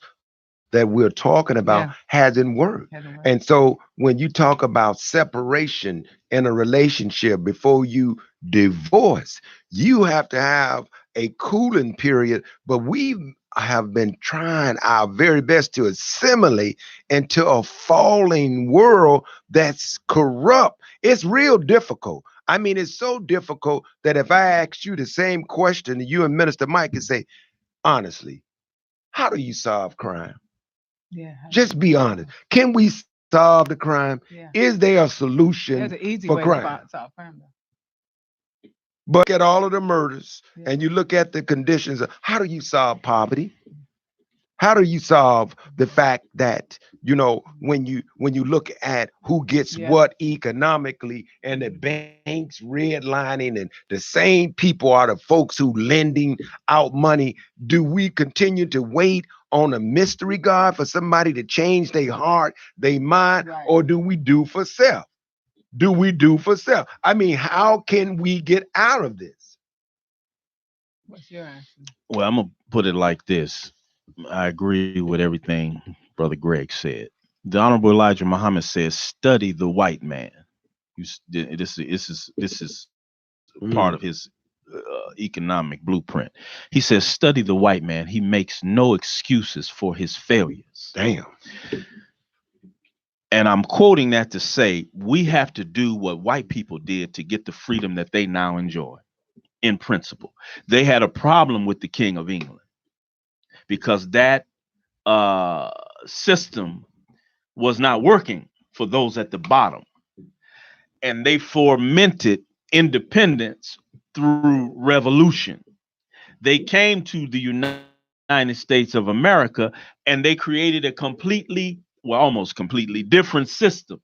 that we're talking about Yeah. hasn't worked. Hasn't And worked. so when you talk about separation in a relationship before you divorce, you have to have a cooling period. But we have been trying our very best to assimilate into a falling world that's corrupt. It's real difficult. I mean, it's so difficult that if I asked you the same question, you and Minister Mike could say, honestly, how do you solve crime? Yeah. Just be honest. Can we solve the crime? Yeah. Is there a solution There's an easy for way to crime? solve crime, though. But at all of the murders Yeah. and you look at the conditions of how do you solve poverty? How do you solve the fact that when you look at who gets Yeah. what economically and the banks redlining and the same people are the folks who lending out money? Do we continue to wait on a mystery God for somebody to change their heart, their mind, Right. or do we do for self? Do we do for self? I mean, how can we get out of this? What's your answer? Well, I'm gonna put it like this. I agree with everything Brother Greg said. The Honorable Elijah Muhammad says, "Study the white man." This is part of his Mm, economic blueprint. He says, "Study the white man. He makes no excuses for his failures." damn. And I'm quoting that to say we have to do what white people did to get the freedom that they now enjoy. In principle, they had a problem with the King of England because that uh, system was not working for those at the bottom, and they fomented independence through revolution. They came to the United States of America and they created a completely, well, almost completely different system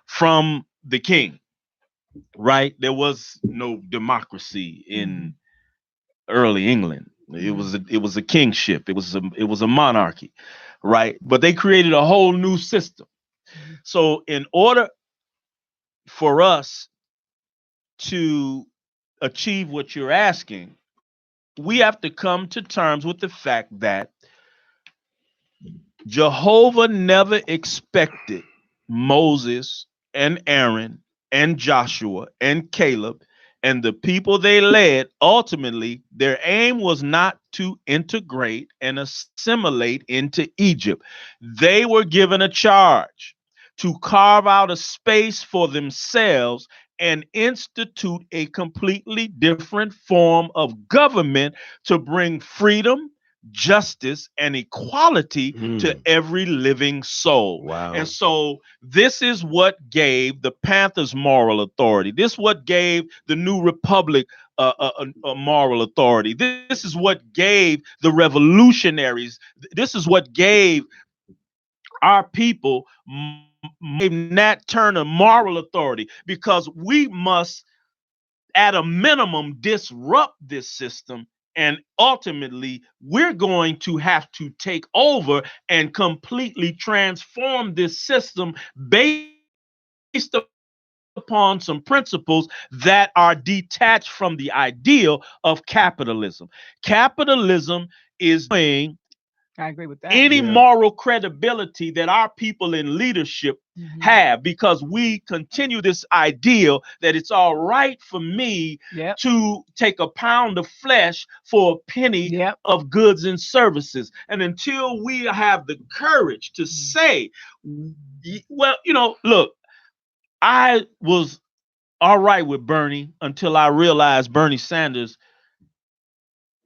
from the king, right? There was no democracy Mm-hmm. in early England. Mm-hmm. It was a kingship. It was a monarchy, right? But they created a whole new system. So in order for us to achieve what you're asking, we have to come to terms with the fact that Jehovah never expected Moses and Aaron and Joshua and Caleb and the people they led. Ultimately, their aim was not to integrate and assimilate into Egypt. They were given a charge to carve out a space for themselves and institute a completely different form of government to bring freedom, justice, and equality to Mm, every living soul. And wow. so this is what gave the Panthers moral authority. This is what gave the New Republic a moral authority. This is what gave the revolutionaries. This is what gave our people, gave Nat Turner moral authority, because we must at a minimum disrupt this system, and ultimately we're going to have to take over and completely transform this system based upon some principles that are detached from the ideal of capitalism. Capitalism is doing I agree with that. any Yeah. moral credibility that our people in leadership have, because we continue this ideal that it's all right for me Yep. to take a pound of flesh for a penny Yep. of goods and services. And until we have the courage to say, well, look, I was all right with Bernie until I realized Bernie Sanders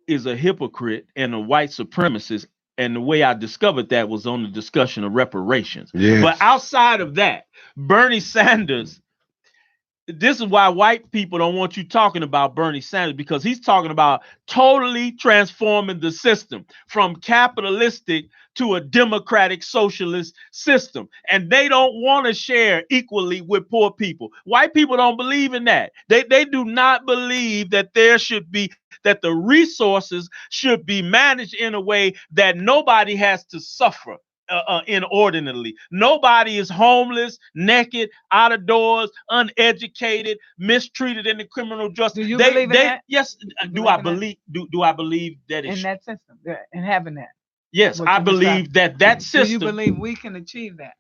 is a hypocrite and a white supremacist. And the way I discovered that was on the discussion of reparations. Yes. But outside of that, Bernie Sanders, this is why white people don't want you talking about Bernie Sanders, because he's talking about totally transforming the system from capitalistic to a democratic socialist system. And they don't want to share equally with poor people. White people don't believe in that. They do not believe that that the resources should be managed in a way that nobody has to suffer inordinately. Nobody is homeless, naked, out of doors, uneducated, mistreated in the criminal justice. Do you believe in that? Yes. Do I believe that in it's that system, in having that? yes, what I you described. believe that Do system. you believe we can achieve that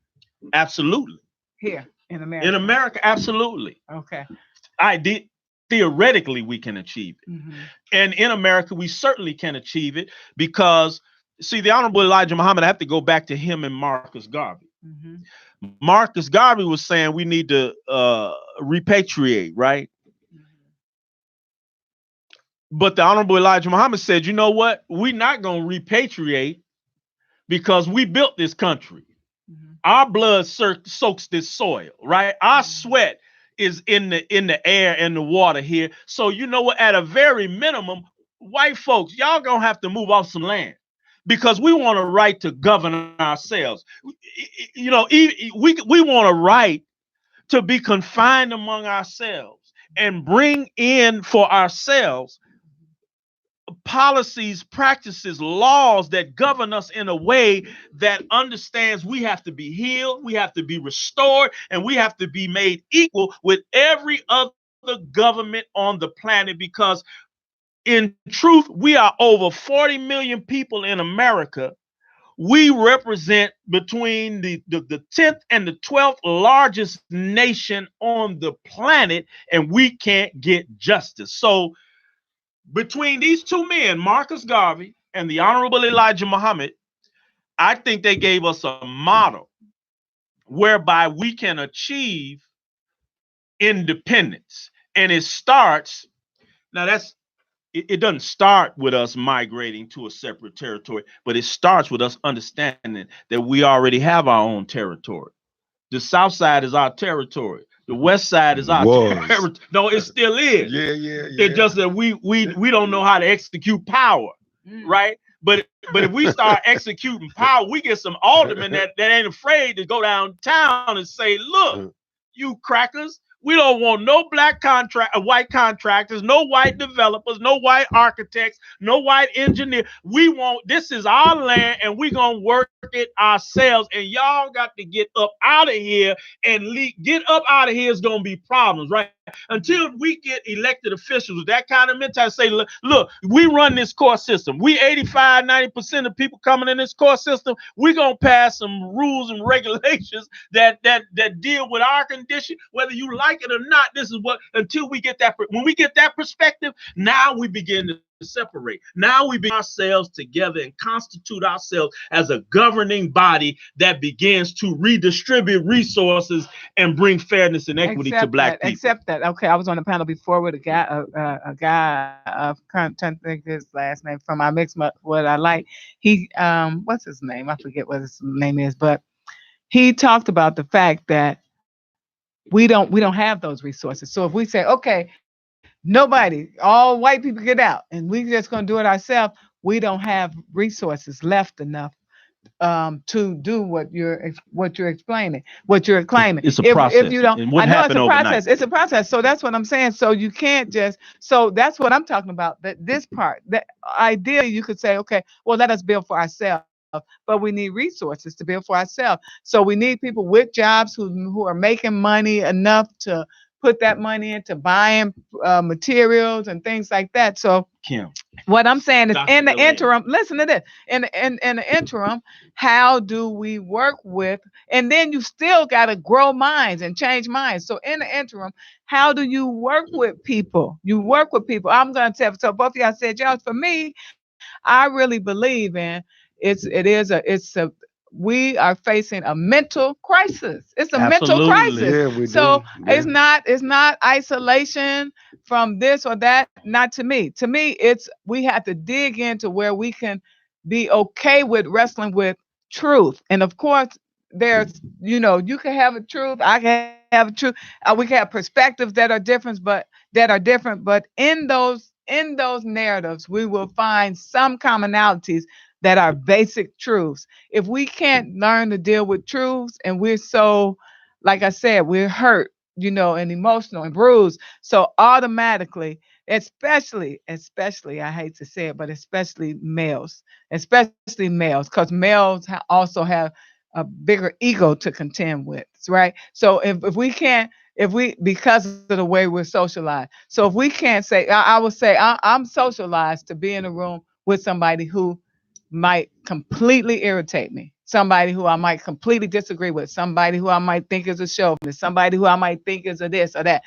Absolutely. here in America? In America, absolutely. Okay. I did. Theoretically, we can achieve it. Mhm. And in America, we certainly can achieve it because, see, the Honorable Elijah Muhammad, I have to go back to him and Marcus Garvey. Mhm. Marcus Garvey was saying we need to repatriate, right? But the Honorable Elijah Muhammad said, you know what? We're not going to repatriate because we built this country. Mhm. Our blood soaks this soil, right? Our sweat is in the air and the water here. So you know what? At a very minimum, white folks, y'all gonna have to move off some land because we want a right to govern ourselves. We want a right to be confined among ourselves and bring in for ourselves policies, practices, laws that govern us in a way that understands we have to be healed, we have to be restored, and we have to be made equal with every other government on the planet. Because in truth, we are over 40 million people in America. We represent between the 10th and the 12th largest nation on the planet, and we can't get justice. So between these two men, Marcus Garvey and the Honorable Elijah Muhammad, I think they gave us a model whereby we can achieve independence. And it starts, now it doesn't start with us migrating to a separate territory, but it starts with us understanding that we already have our own territory. The South Side is our territory. The West Side is our territory. No, it still is. Yeah. It's just that we don't know how to execute power, right? But if we start executing power, we get some aldermen that ain't afraid to go downtown and say, look, you crackers, we don't want no white contractors, no white developers, no white architects, no white engineer. This is our land and we gonna work it ourselves. And y'all got to get up out of here and get up out of here is gonna be problems, right? Until we get elected officials with that kind of mentality, say, look, we run this court system. We 85-90% of people coming in this court system, we're gonna pass some rules and regulations that deal with our condition, whether you like it or not. This is what, until we get that, when we get that perspective, now we begin to separate. Now we bring ourselves together and constitute ourselves as a governing body that begins to redistribute resources and bring fairness and equity to black people. Except that. Okay, I was on the panel before with a guy of trying to think his last name from I Mix What I Like. He what's his name? I forget what his name is, but he talked about the fact that we don't have those resources. So if we say, okay, nobody, all white people get out, and we just gonna do it ourselves, we don't have resources left enough to do what you're explaining, what you're claiming. It's a process. If you don't, I know it's a process. It's a process. So that's what I'm saying. So you can't just. So that's what I'm talking about. That this part. That ideally you could say, okay, well, let us build for ourselves, but we need resources to build for ourselves. So we need people with jobs who are making money enough to put that money into buying materials and things like that. So Kim, what I'm saying is, Dr. in the Delaney. interim, listen to this. In the interim, how do we work with? And then you still got to grow minds and change minds. So in the interim, how do you work with people? You work with people. I'm gonna tell. So both of y'all said y'all. For me, I really believe in it's a we are facing a mental crisis. It's a mental Absolutely. crisis. Yeah, we So do. Yeah. it's not isolation from this or that. Not to me. To me, it's we have to dig into where we can be okay with wrestling with truth. And of course, there's you can have a truth. I can have a truth. We can have perspectives that are different. But in those narratives, we will find some commonalities that are basic truths. If we can't learn to deal with truths, and we're so, like I said, we're hurt, and emotional and bruised, so automatically, especially, I hate to say it, but especially males, because males also have a bigger ego to contend with, right? So if we can't, if we because of the way we're socialized, so if we can't say, I would say I'm socialized to be in a room with somebody who might completely irritate me, somebody who I might completely disagree with, somebody who I might think is a chauvinist, somebody who I might think is a this or that,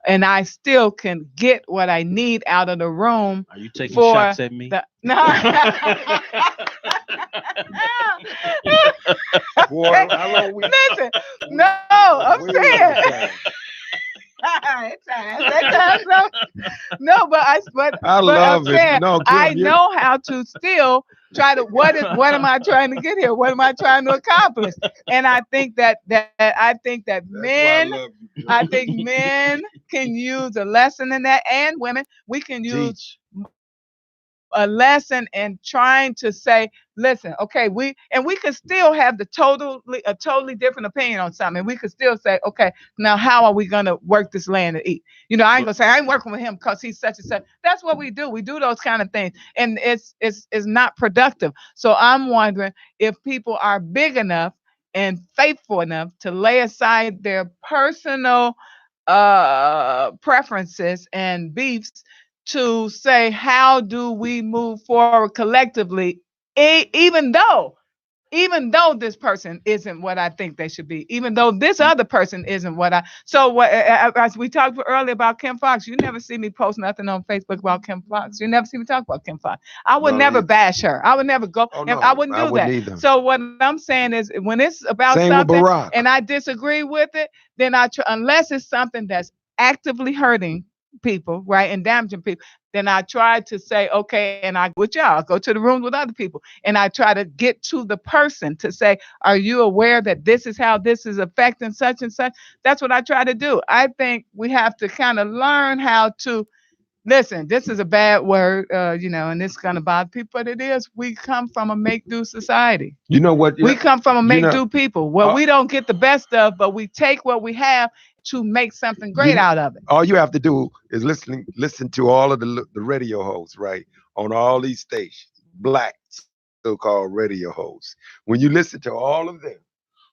and I still can get what I need out of the room Are you taking for shots at me? the no. Boy, how long we? Listen, no, I'm Way over saying. time. At times, no, I but I'm love it. saying No, I Kim, you. know how to still try to what am I trying to get here? What am I trying to accomplish? And I think that That's why I men love you, Kim. I think men can use a lesson in that, and women, we can use Teach. a lesson in trying to say, listen, okay, we can still have a totally different opinion on something. We could still say, okay, now how are we gonna work this land to eat? I ain't But gonna say I ain't working with him because he's such and such. That's what we do. We do those kind of things, and it's not productive. So I'm wondering if people are big enough and faithful enough to lay aside their personal preferences and beefs to say, how do we move forward collectively, even though this person isn't what I think they should be, even though this other person isn't what I. So what, as we talked earlier about Kim Foxx, you never see me post nothing on Facebook about Kim Foxx. You never see me talk about Kim Foxx. I would No, never you. bash her. I would never go, Oh and I no, wouldn't I do wouldn't that. either. So what I'm saying is, when it's about Same with something Barack. and I disagree with it, then unless it's something that's actively hurting people, right, and damaging people, then I try to say, okay, and I with y'all, I go to the rooms with other people, and I try to get to the person to say, are you aware that this is how this is affecting such and such? That's what I try to do. I think we have to kind of learn how to listen. This is a bad word, and it's going to bother people, but it is. We come from a make do society. You know what? We come from a You make know. do people where Uh, we don't get the best of, but we take what we have to make something you great know, out of it. all you have to do is listen to all of the radio hosts, right, on all these stations, black so-called radio hosts. When you listen to all of them,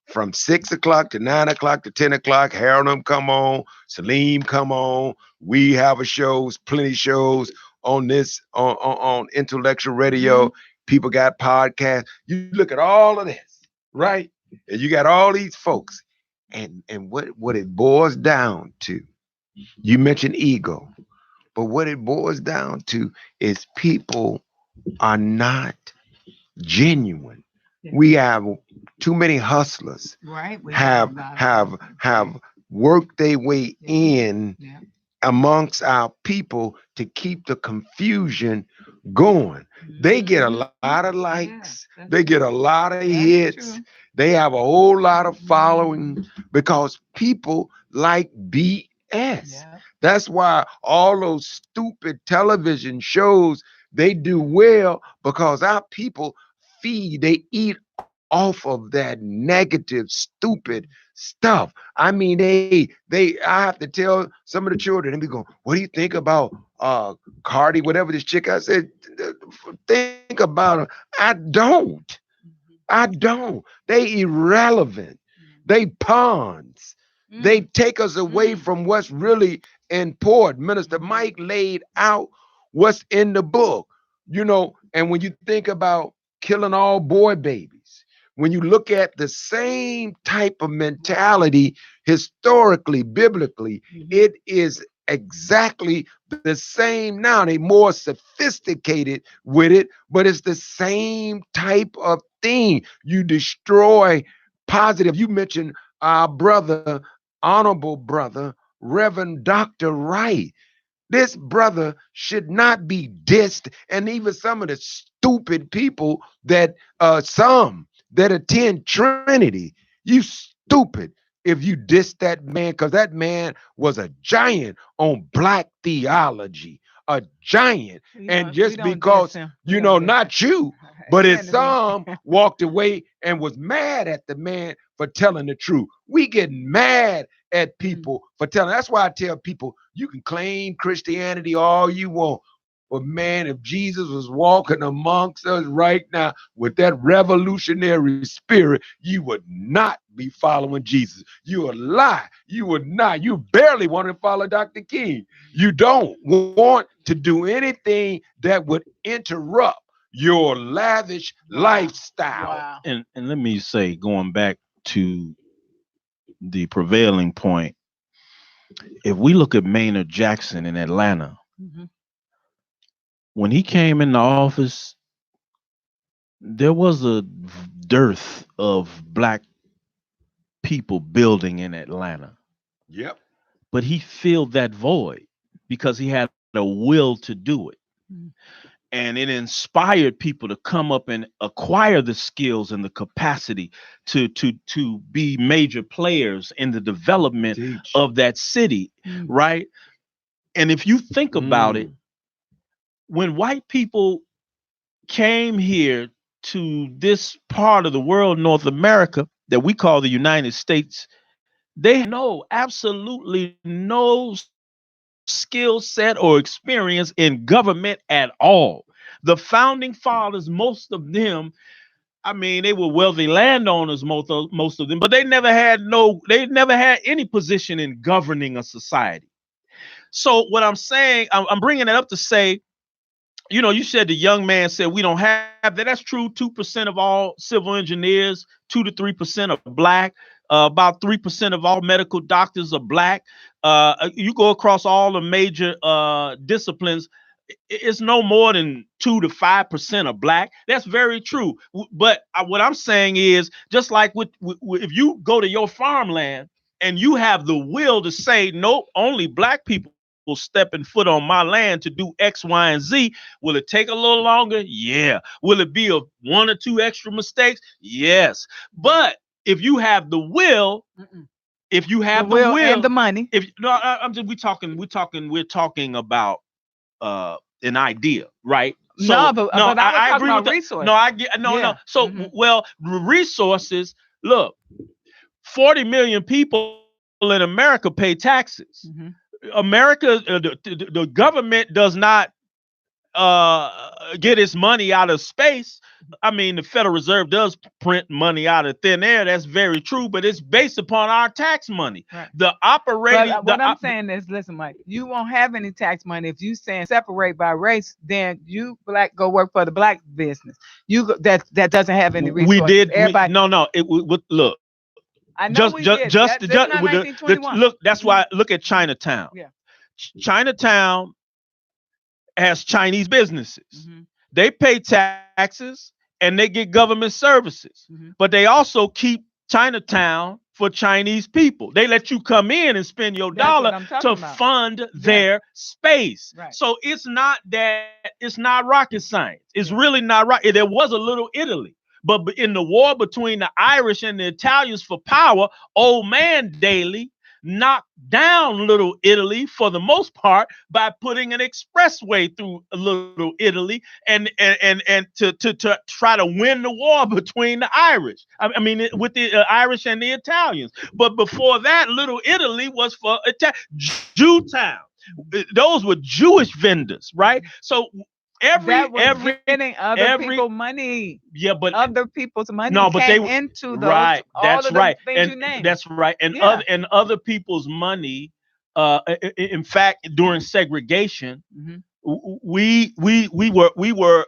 from 6 o'clock to 9 o'clock to 10 o'clock, Harold come on, Salim come on. We have a shows, plenty shows on this on intellectual Hmm. radio. People got podcasts. You look at all of this, right? And you got all these folks, and what it boils down to. You mentioned ego, but what it boils down to is people are not genuine. We have too many hustlers Right. We have a have lot of have hustlers. have worked their way Yeah. in Yeah. amongst our people to keep the confusion going. They get a Mhm. lot of Yeah, likes, that's they get a lot of that's hits, true. they have a whole lot of Mhm. following because people like BS. Yeah. That's why all those stupid television shows they do well because our people they eat off of that negative, stupid stuff. I mean, I have to tell some of the children, and be going, what do you think about Cardi, whatever this chick? I said, think about her. I don't. Mhm. I don't. They irrelevant. Mhm. They pawns. They take us away from what's really important. Minister Mike laid out what's in the book, and when you think about killing all boy babies, when you look at the same type of mentality historically, biblically, it is exactly the same now. They more sophisticated with it, but it's the same type of thing. You destroy positive. You mentioned our brother, honorable brother, Reverend Dr. Wright. This brother should not be dissed, and even some of the stupid people that some that attend Trinity, you stupid if you diss that man, because that man was a giant on black theology, a giant. And just because, not you, but his some walked away and was mad at the man for telling the truth. We get mad at people for telling. That's why I tell people, you can claim Christianity all you want, but man, if Jesus was walking amongst us right now with that revolutionary spirit, you would not be following Jesus. You would lie. You would not. You barely want to follow Dr. King. You don't want to do anything that would interrupt your lavish lifestyle. Wow. And let me say, going back to the prevailing point, if we look at Maynard Jackson in Atlanta, when he came into office, there was a dearth of black people building in Atlanta. Yep. But he filled that void because he had a will to do it. And it inspired people to come up and acquire the skills and the capacity to be major players in the development of that city, right? And if you think about it, when white people came here to this part of the world, North America, that we call the United States, they know absolutely no skill set or experience in government at all. The founding fathers, most of them, I mean, they were wealthy landowners, most of them, but they never had any position in governing a society. So what I'm saying, I'm bringing it up to say, you said the young man said we don't have that. That's true. 2% of all civil engineers, 2 to 3% are black. About 3% of all medical doctors are black. You go across all the major disciplines, it's no more than 2 to 5% are black. That's very true. But what I'm saying is, just like if you go to your farmland and you have the will to say, nope, only black people stepping foot on my land to do X, Y, and Z. Will it take a little longer? Yeah. Will it be 1 or 2 extra mistakes? Yes. But if you have the will, if you have the will and the money, we're talking about an idea, right? So, but I agree with resources. No. So, resources. Look, 40 million people in America pay taxes. America, the government does not get its money out of space. I mean, the Federal Reserve does print money out of thin air. That's very true, but it's based upon our tax money. Right. The operating. What I'm saying is, listen, Mike, you won't have any tax money if you saying separate by race. Then you black go work for the black business. That doesn't have any resources. We did. Everybody. Look. I know Look, that's why look at Chinatown. Yeah. Chinatown has Chinese businesses. They pay taxes and they get government services, but they also keep Chinatown for Chinese people. They let you come in and spend your dollar to fund their space. Right. So it's not rocket science. It's really not rocket. There was a little Italy. But in the war between the Irish and the Italians for power, old man Daley knocked down Little Italy for the most part by putting an expressway through Little Italy and to try to win the war between the Irish. I mean, with the Irish and the Italians. But before that, Little Italy was for Jewtown. Those were Jewish vendors, right? So Every That was every getting other every people money. yeah, but Other people's money no, but they came were into those, right. all That's of the right, things and you named. that's right, Yeah. and other people's money. In fact, during segregation, Hmm. we were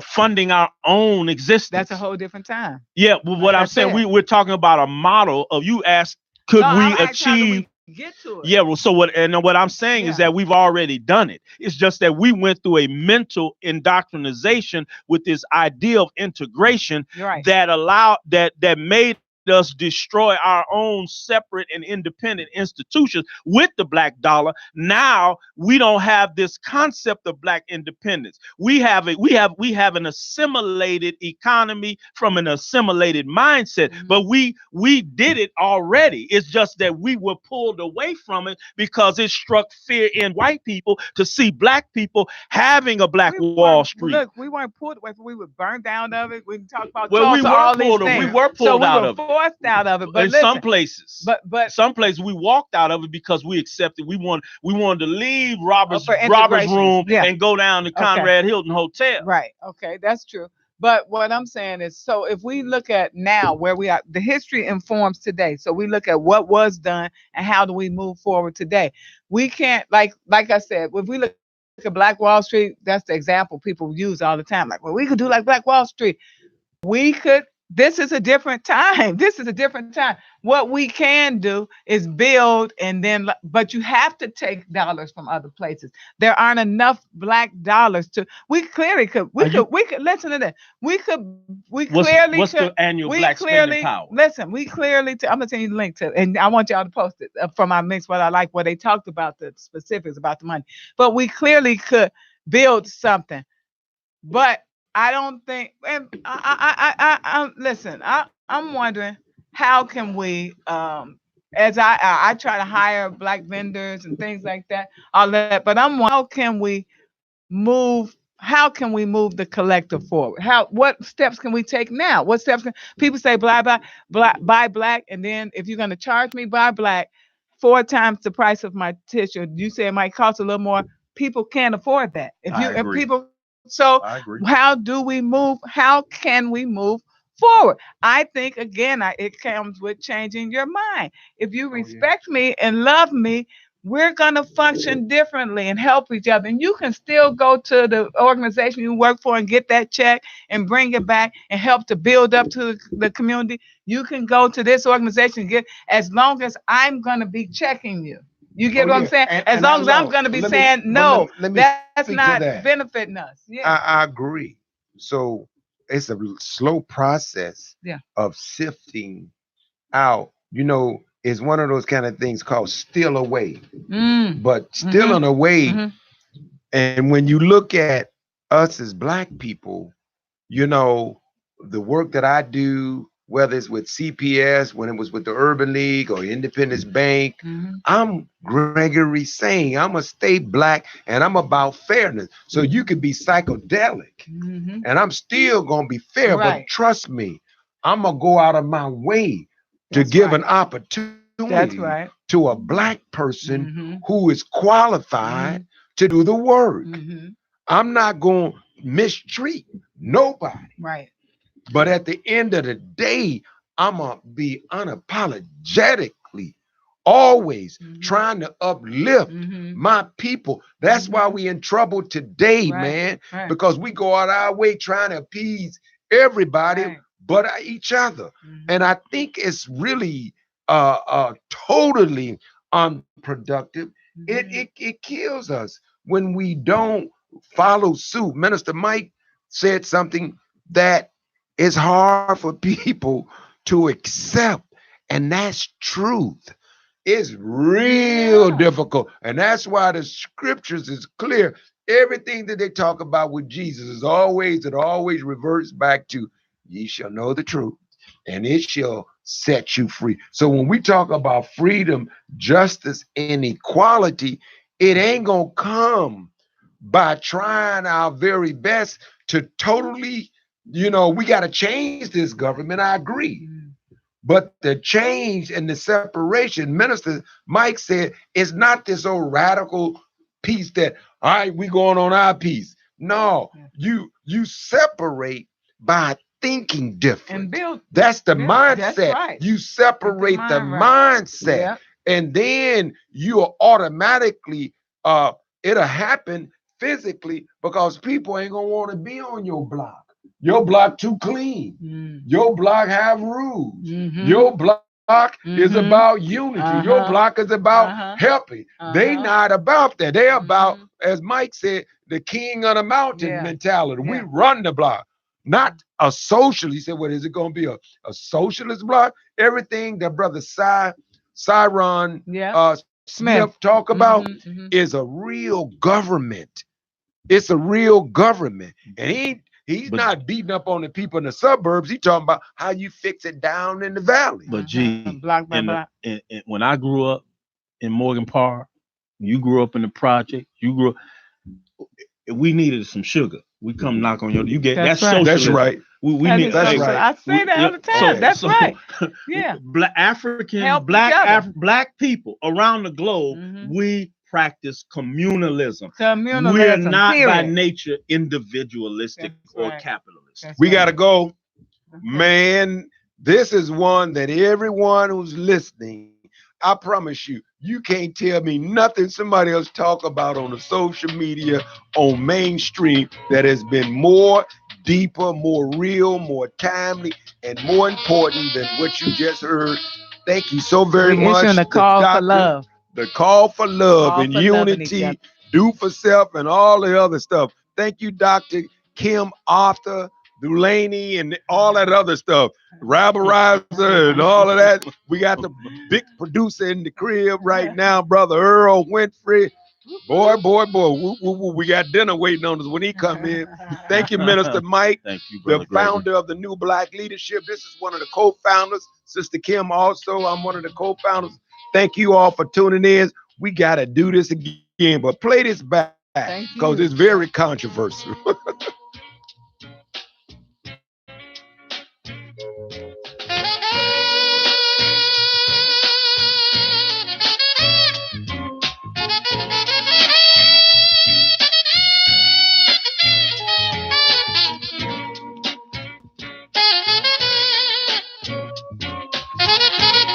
funding our own That's a existence. whole different time. Yeah, well, what Like I I'm saying, said. we're talking about a model of you asked, No, could I'm we asking how do achieve? we get to it? Yeah, well, so what I'm saying is Yeah. that we've already done it. It's just that we went through a mental indoctrination with this idea of integration You're right. that made us destroy our own separate and independent institutions with the black dollar. Now we don't have this concept of black independence. We have an assimilated economy from an assimilated mindset, Mhm. but we did it already. It's just that we were pulled away from it because it struck fear in white people to see black people having a black We Wall weren't Street. look. We weren't pulled away from. We were burned down of it. We talked about Well, Tulsa, all these we things. were So pulled we out were of it. forced out of it. But In some listen, places, but some places we walked out of it because we accepted. We wanted to leave for Robert's integration, room yeah. and go down to Okay. Conrad Hilton Hotel. Right. Okay. That's true. But what I'm saying is, so if we look at now where we are, the history informs today. So we look at what was done and how do we move forward today. We can't, like I said, if we look at Black Wall Street, that's the example people use all the time. Like, well, we could do like Black Wall Street. We could. This is a different time. This is a different time. What we can do is build, and then, but you have to take dollars from other places. There aren't enough black dollars to. We clearly could. Are you We could listen to this. We could. We what's clearly what's could. the annual We black spending clearly power? listen. We clearly. I'm gonna send you the link to, and I want y'all to post it from our mix. What I like, where they talked about the specifics about the money, but we clearly could build something. But I don't think, and I listen. I'm wondering how can we, as I try to hire black vendors and things like that, all that. But I'm wondering how can we move? How can we move the collective forward? What steps can we take now? What steps can people say buy black, and then if you're going to charge me buy black 4 times the price of my tissue, you say it might cost a little more. People can't afford that. I If agree. people, so I agree. how do we move? How can we move forward? I think again, it comes with changing your mind. If you Oh yeah. respect me and love me, we're going to function differently and help each other. And you can still go to the organization you work for and get that check and bring it back and help to build up to the community. You can go to this organization and get, as long as I'm going to be checking you. You Oh get what I'm yeah. saying? As And I long as I'm love. going to be Let me. saying, But no, let me that's speak to not that. benefiting us. Yeah. I agree. So it's a slow process Yeah. of sifting out. It's one of those kind of things called still away, Mm. but still in a way. Hmm. And when you look at us as black people, you know, the work that I do, whether it's with CPS, when it was with the Urban League or Independence Bank, Hmm. I'm Gregory saying I'm gonna stay black and I'm about fairness. So you could be psychedelic Hmm. and I'm still gonna be fair, but Right. trust me, I'm gonna go out of my way to That's give an right. That's opportunity right. to a black person Hmm. who is qualified to do the work. Hmm. I'm not going to mistreat nobody. Right. But at the end of the day, I'm going to be unapologetically always Hmm. trying to uplift Hmm. my people. That's why Hmm. we in trouble today, Right. man, Right. because we go out our way trying to appease everybody Right. but each other. Hmm. And I think it's really totally unproductive. It kills us when we don't follow suit. Minister Mike said something that is hard for people to accept, and that's truth. It's real Yeah. difficult, and that's why the scriptures is clear. Everything that they talk about with Jesus it always reverts back to ye shall know the truth, and it shall set you free. So when we talk about freedom, justice, and equality, it ain't gonna come by trying our very best to totally, we got to change this government. I agree. Mm. But the change and the separation, Minister Mike said, it's not this old radical piece that, all right, we going on our piece. No, Yeah. you separate by thinking And different. build. That's the Yeah, that's mindset. right. You Get the separate the mind right. mindset, Yeah. and then you'll automatically it'll happen physically because people ain't gonna want to be on your block. Your block too clean. Mm. Your block have rules. Mm-hmm. Your block is Mm-hmm. about unity. Your Uh-huh. block is about Uh-huh. helping. They Uh-huh. not about that. They about, Mm-hmm. as Mike said, the king of the mountain Yeah. mentality. We Yeah. run the block, not a socialist. He said, "What is it going to be? A socialist block?" Everything that brother Cyron Yeah. Smith Smith. talk about Mm-hmm. Mm-hmm. is a real government. It's a real government, and he's But not beating up on the people in the suburbs. He talking about how you fix it down in the valley. but Uh-huh. G, Block by block. when I grew up in Morgan Park, you grew up in the project. You grew up. We needed some sugar. We come knock on your. You get That's that's right. That's socialism. right. We That need. is That's Hey, social. right. I say that all the time. Yeah. That's right. Yeah. African, Help each black, other. black people around the globe, Mm-hmm. we practice communalism. We're Communalism. not by Period. nature individualistic That's or right. capitalistic. That's We right. got to go. Okay. Man, this is one that everyone who's listening, I promise you, you can't tell me nothing somebody else talk about on the social media, on mainstream, that has been more deeper, more real, more timely, and more important than what you just heard. Thank you so very We much, issuing a the call for doctor. love. The call for love Call and for loving each other. unity, do for self, and all the other stuff. Thank you, Dr. Kim Arthur Dulaney, and all that other stuff. Rabarizer and all of that. We got the big producer in the crib right now, Brother Earl Winfrey. Boy, boy, boy. Woo, woo, woo. We got dinner waiting on us when he come in. Thank you, Minister Mike, Thank you, the brother Gregory. founder of the New Black Leadership. This is one of the co-founders. Sister Kim also, I'm one of the co-founders. Thank you all for tuning in. We got to do this again, but play this back Thank because you. it's very controversial.